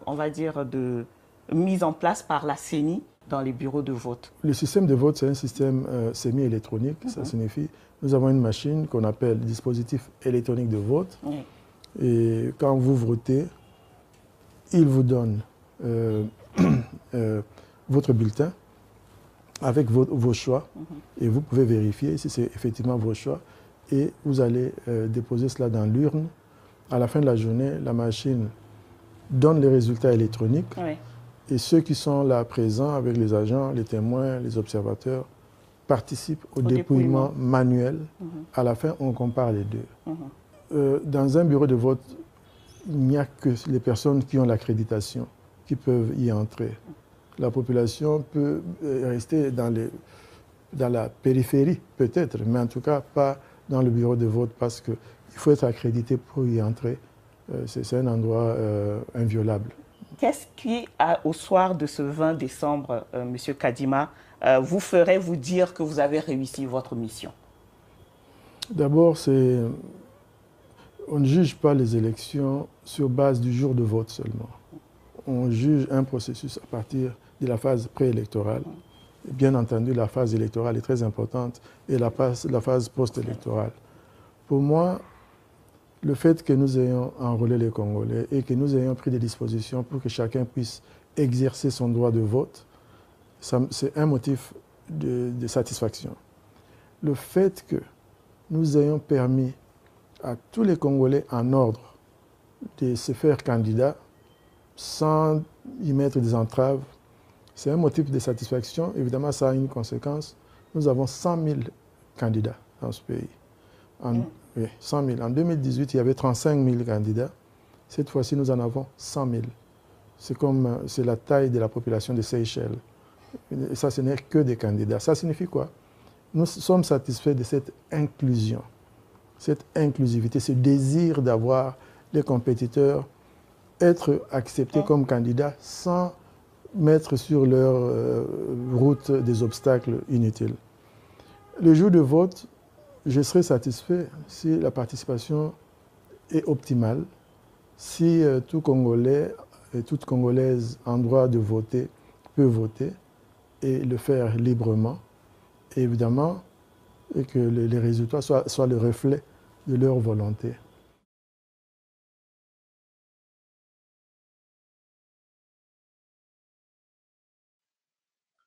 on va dire, de mise en place par la CENI dans les bureaux de vote? Le système de vote, c'est un système semi-électronique. Ça signifie, nous avons une machine qu'on appelle dispositif électronique de vote. Et quand vous votez, il vous donne votre bulletin avec vos choix. Et vous pouvez vérifier si c'est effectivement vos choix. Et vous allez déposer cela dans l'urne. À la fin de la journée, la machine donne les résultats électroniques. Et ceux qui sont là présents avec les agents, les témoins, les observateurs, participent au dépouillement manuel. À la fin, on compare les deux. Dans un bureau de vote, il n'y a que les personnes qui ont l'accréditation qui peuvent y entrer. La population peut rester dans la périphérie, peut-être, mais en tout cas pas dans le bureau de vote parce qu'il faut être accrédité pour y entrer. C'est un endroit inviolable. Qu'est-ce qui, au soir de ce 20 décembre, M. Kadima, vous ferait vous dire que vous avez réussi votre mission? D'abord, on ne juge pas les élections sur base du jour de vote seulement. On juge un processus à partir de la phase préélectorale. Bien entendu, la phase électorale est très importante et la phase post-électorale. Pour moi, le fait que nous ayons enrôlé les Congolais et que nous ayons pris des dispositions pour que chacun puisse exercer son droit de vote, c'est un motif de satisfaction. Le fait que nous ayons permis à tous les Congolais en ordre de se faire candidats sans y mettre des entraves, c'est un motif de satisfaction. Évidemment, ça a une conséquence. Nous avons 100 000 candidats dans ce pays. 100 000. En 2018, il y avait 35 000 candidats. Cette fois-ci, nous en avons 100 000. C'est la taille de la population de Seychelles. Et ça, ce n'est que des candidats. Ça signifie quoi? Nous sommes satisfaits de cette inclusion, cette inclusivité, ce désir d'avoir les compétiteurs être acceptés comme candidats sans mettre sur leur route des obstacles inutiles. Le jour de vote, je serai satisfait si la participation est optimale, si tout Congolais et toute Congolaise en droit de voter peut voter et le faire librement, et évidemment, et que les résultats soient le reflet de leur volonté.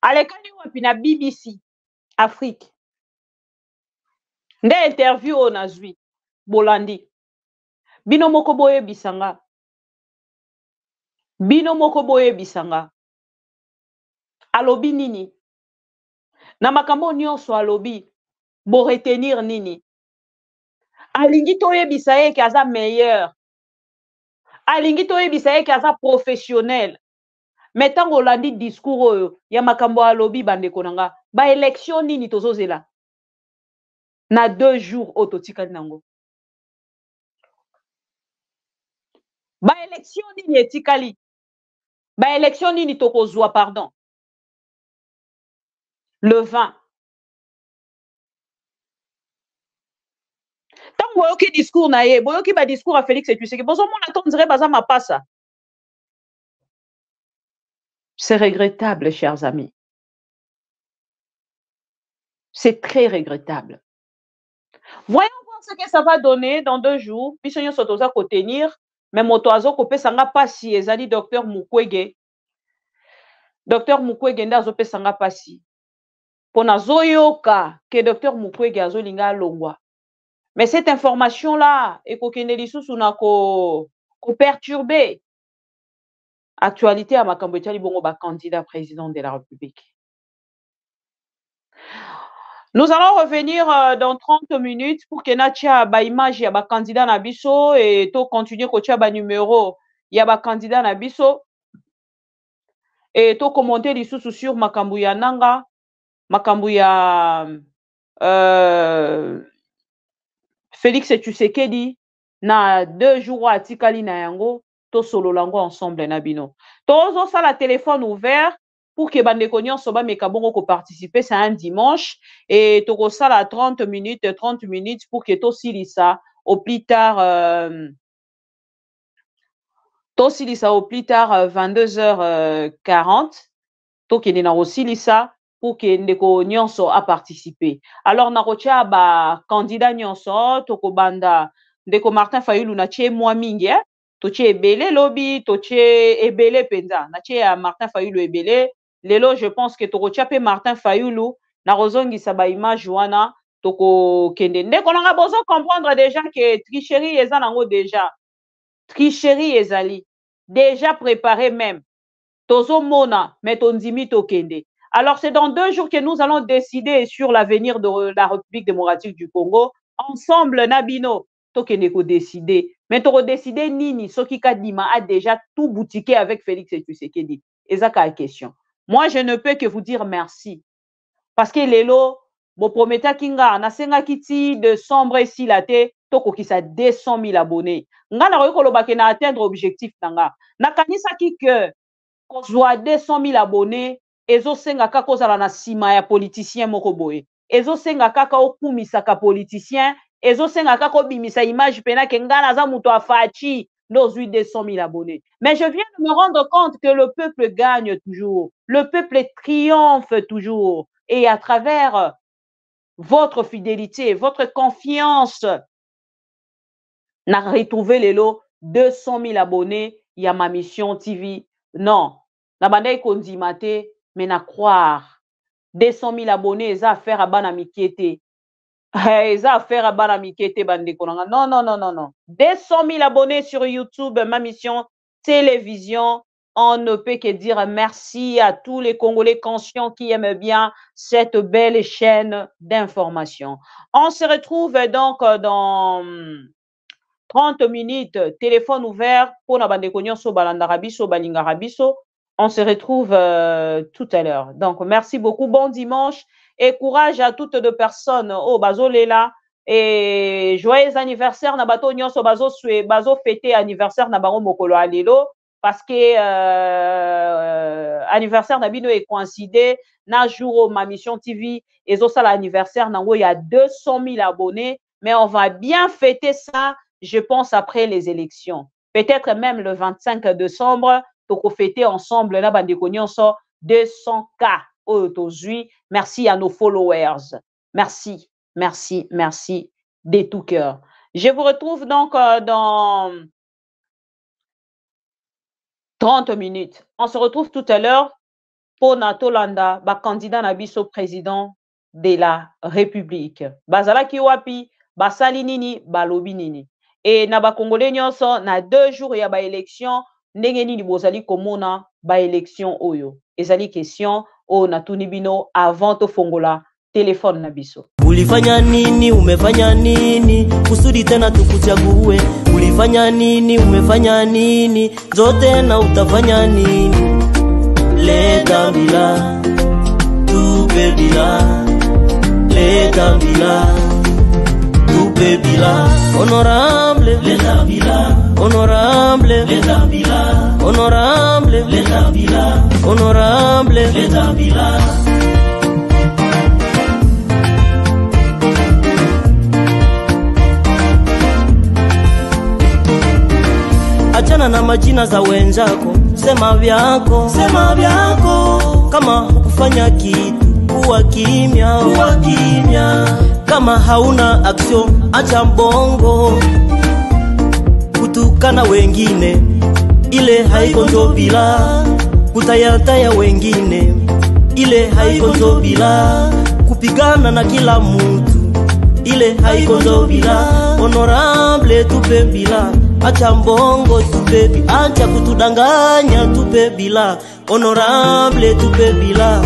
alekani wapi na BBC Afrique nde interview oyo nazwi bolandi bino moko boyebisanga alobi nini na makambo nyonso alobi boretenir nini alingi toyebisa ye ke aza meilleur alingi toyebisa ye ke aza professionnel. Mais ntango olandi discours oyo ya makambo alobi bandeko na nga baélection nini tozozela na 2 jours oyo totikali nango baélection nini etikali baélection nini tokozwa pardon le 20 ntango boyoki discours na ye boyoki badiscours ya Félix Tshisekedi bozomona to nzire baza mapasa. C'est regrettable, chers amis. C'est très regrettable. Voyons voir ce que ça va donner dans 2 jours. Puis nous sommes à tenir. Mais mon oiseau copé sanga pasi ezali docteur Mukwege. Docteur Mukwege nda zo pe sanga pasi. Pona zoyoka que docteur Mukwege azolinga longwa. Mais cette information-là, et ko perturber actualité à Makambouetiali Bongo candidat président de la République. Nous allons revenir dans 30 minutes pour que Natia ba image ya ba candidat na biso et to continuer ko tia ba numéro ya ba candidat na biso et to commenter lisusu sur makambu ya nanga makambu ya Félix Tshisekedi na 2 jours atikali na yango to solo lango ensemble na bino. Tozo ça la téléphone ouvert pour que bandeko nyonso ba meka bongo ko participer, c'est un dimanche et toko ça la 30 minutes pour que to silisa au plus tard 22h40 to kende na osilisa pour que ndeko nyonso a participer. Alors na rocha ba candidat nyonso toko banda ndeko Martin Fayulu na tie moi mingi to tie ebele lobby to tie ebele penza na tie ya Martin Fayulu ebele lelo je pense que toko tia pe Martin Fayulu na rozongisa ba image wana toko kende ndeko nanga bozo comprendre déjà que tricherie eza nango déjà tricherie ezali déjà préparé même tozo mona mais tondimi to kende. Alors, c'est dans 2 jours que nous allons décider sur l'avenir de la République démocratique du Congo. Ensemble, Nabino, Tokeneko décider. Mais Toro décider Nini, Soki Kadima a déjà tout boutiqué avec Félix Tshisekedi. Et ça, c'est la question. Moi, je ne peux que vous dire merci. Parce que Lelo, bon prometteur Kinga, Nasenga Kiti de sombre ici la tête, Toko qui sa 200 000 abonnés. Nga na royo kolobake na atteindre objectif nanga. Nakanisa ki que qu'on soit 200 000 abonnés. Ezo senga kaka ozala na sima ya politicien moko boye. Ezo senga kaka okumisa ka politicien. Ezo senga kaka obimisa image pena ke nga naza muto afachi nos 200 000 abonnés. Mais je viens de me rendre compte que le peuple gagne toujours. Le peuple triomphe toujours. Et à travers votre fidélité, votre confiance, n'a retrouvé les lots 200 000 abonnés. Il y a ma mission TV. Non. La bande kondimate. Mais na croire 200 000 abonnés, ils ont affaire à Banamikete. Ils ont affaire à Banamikete, Bandekonanga. Non, non, non, non, non. 200 000 abonnés sur YouTube, ma mission télévision. On ne peut que dire merci à tous les Congolais conscients qui aiment bien cette belle chaîne d'information. On se retrouve donc dans 30 minutes, téléphone ouvert pour na Bandekonyo so Balandarabiso, Balingarabiso. On se retrouve tout à l'heure. Donc, merci beaucoup. Bon dimanche et courage à toutes les personnes. Oh, bazo lela et joyeux anniversaire na bato nyonso bazo fêter anniversaire na bango mokolo alelo parce que anniversaire na bino est coïncidé na jour ma mission TV et ça l'anniversaire nango il y a 200 000 abonnés mais on va bien fêter ça je pense après les élections. Peut-être même le 25 décembre. Pour fêter ensemble là bandeko nyonso 200K aujourd'hui. Merci à nos followers. Merci, merci, merci de tout cœur. Je vous retrouve donc dans 30 minutes. On se retrouve tout à l'heure pour Natolanda, candidat nabiso président de la République. Bazala kiwapi, basali nini, balobi nini. Et na ba Congolais nyonso na 2 jours ya ba élection. Ndenge nini bozali komona ba élection oyo ezali question o natuni bino avant to fongola téléphone na biso. Ulifanya nini umefanya nini kusudi tena tukuchague? Ulifanya nini umefanya nini zote na utafanya nini? Leta bila tupe bila leta bila tupe bila honorable leta bila honorable leta bila honorable leta bila honorable leta bila. Achana na majina za wenzako, sema vyako kama hukufanya kitu kuwa kimya kama hauna action acha mbongo kutukana wengine ile haiko ndo bila kutayataya wengine ile haiko ndo bila kupigana na kila mtu, ile haiko ndo bila. Honorable tupe bila, acha mbongo tupe bila, acha kutudanganya tupe bila. Honorable tupe bila,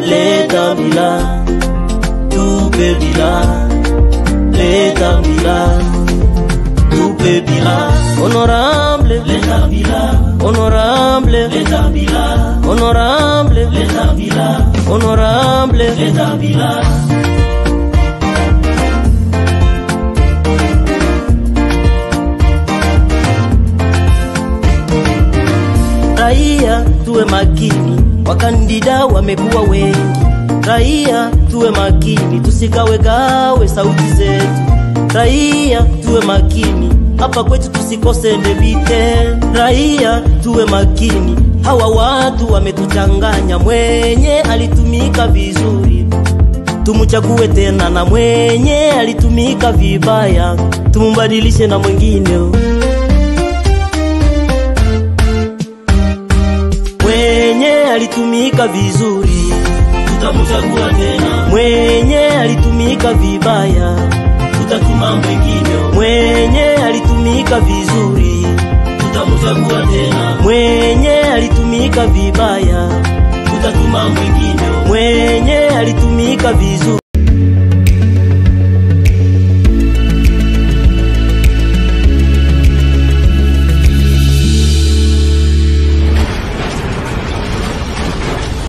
leta bila, tupe bila, leta bila, tupe bila. Honorable leta bila, honorable leta bila, honorable leta bila, honorable leta bila. Raia tuwe makini, wakandida wamekuwa wengi. Raia tuwe makini, tusikawe sauti zetu. Raia tuwe makini, hapa kwetu tusikose ndebite. Raia tuwe makini, hawa watu wametuchanganya. Mwenye alitumika vizuri tumuchague tena, na mwenye alitumika vibaya tumumbadilishe na mwingine. Mwenye alitumika vizuri tutamuchagua tena, mwenye alitumika vibaya tutatuma mwingine. Mwenye alitumika vizuri tutamuchagua tena, mwenye alitumika vibaya tutatuma mwingine. Mwenye alitumika vizuri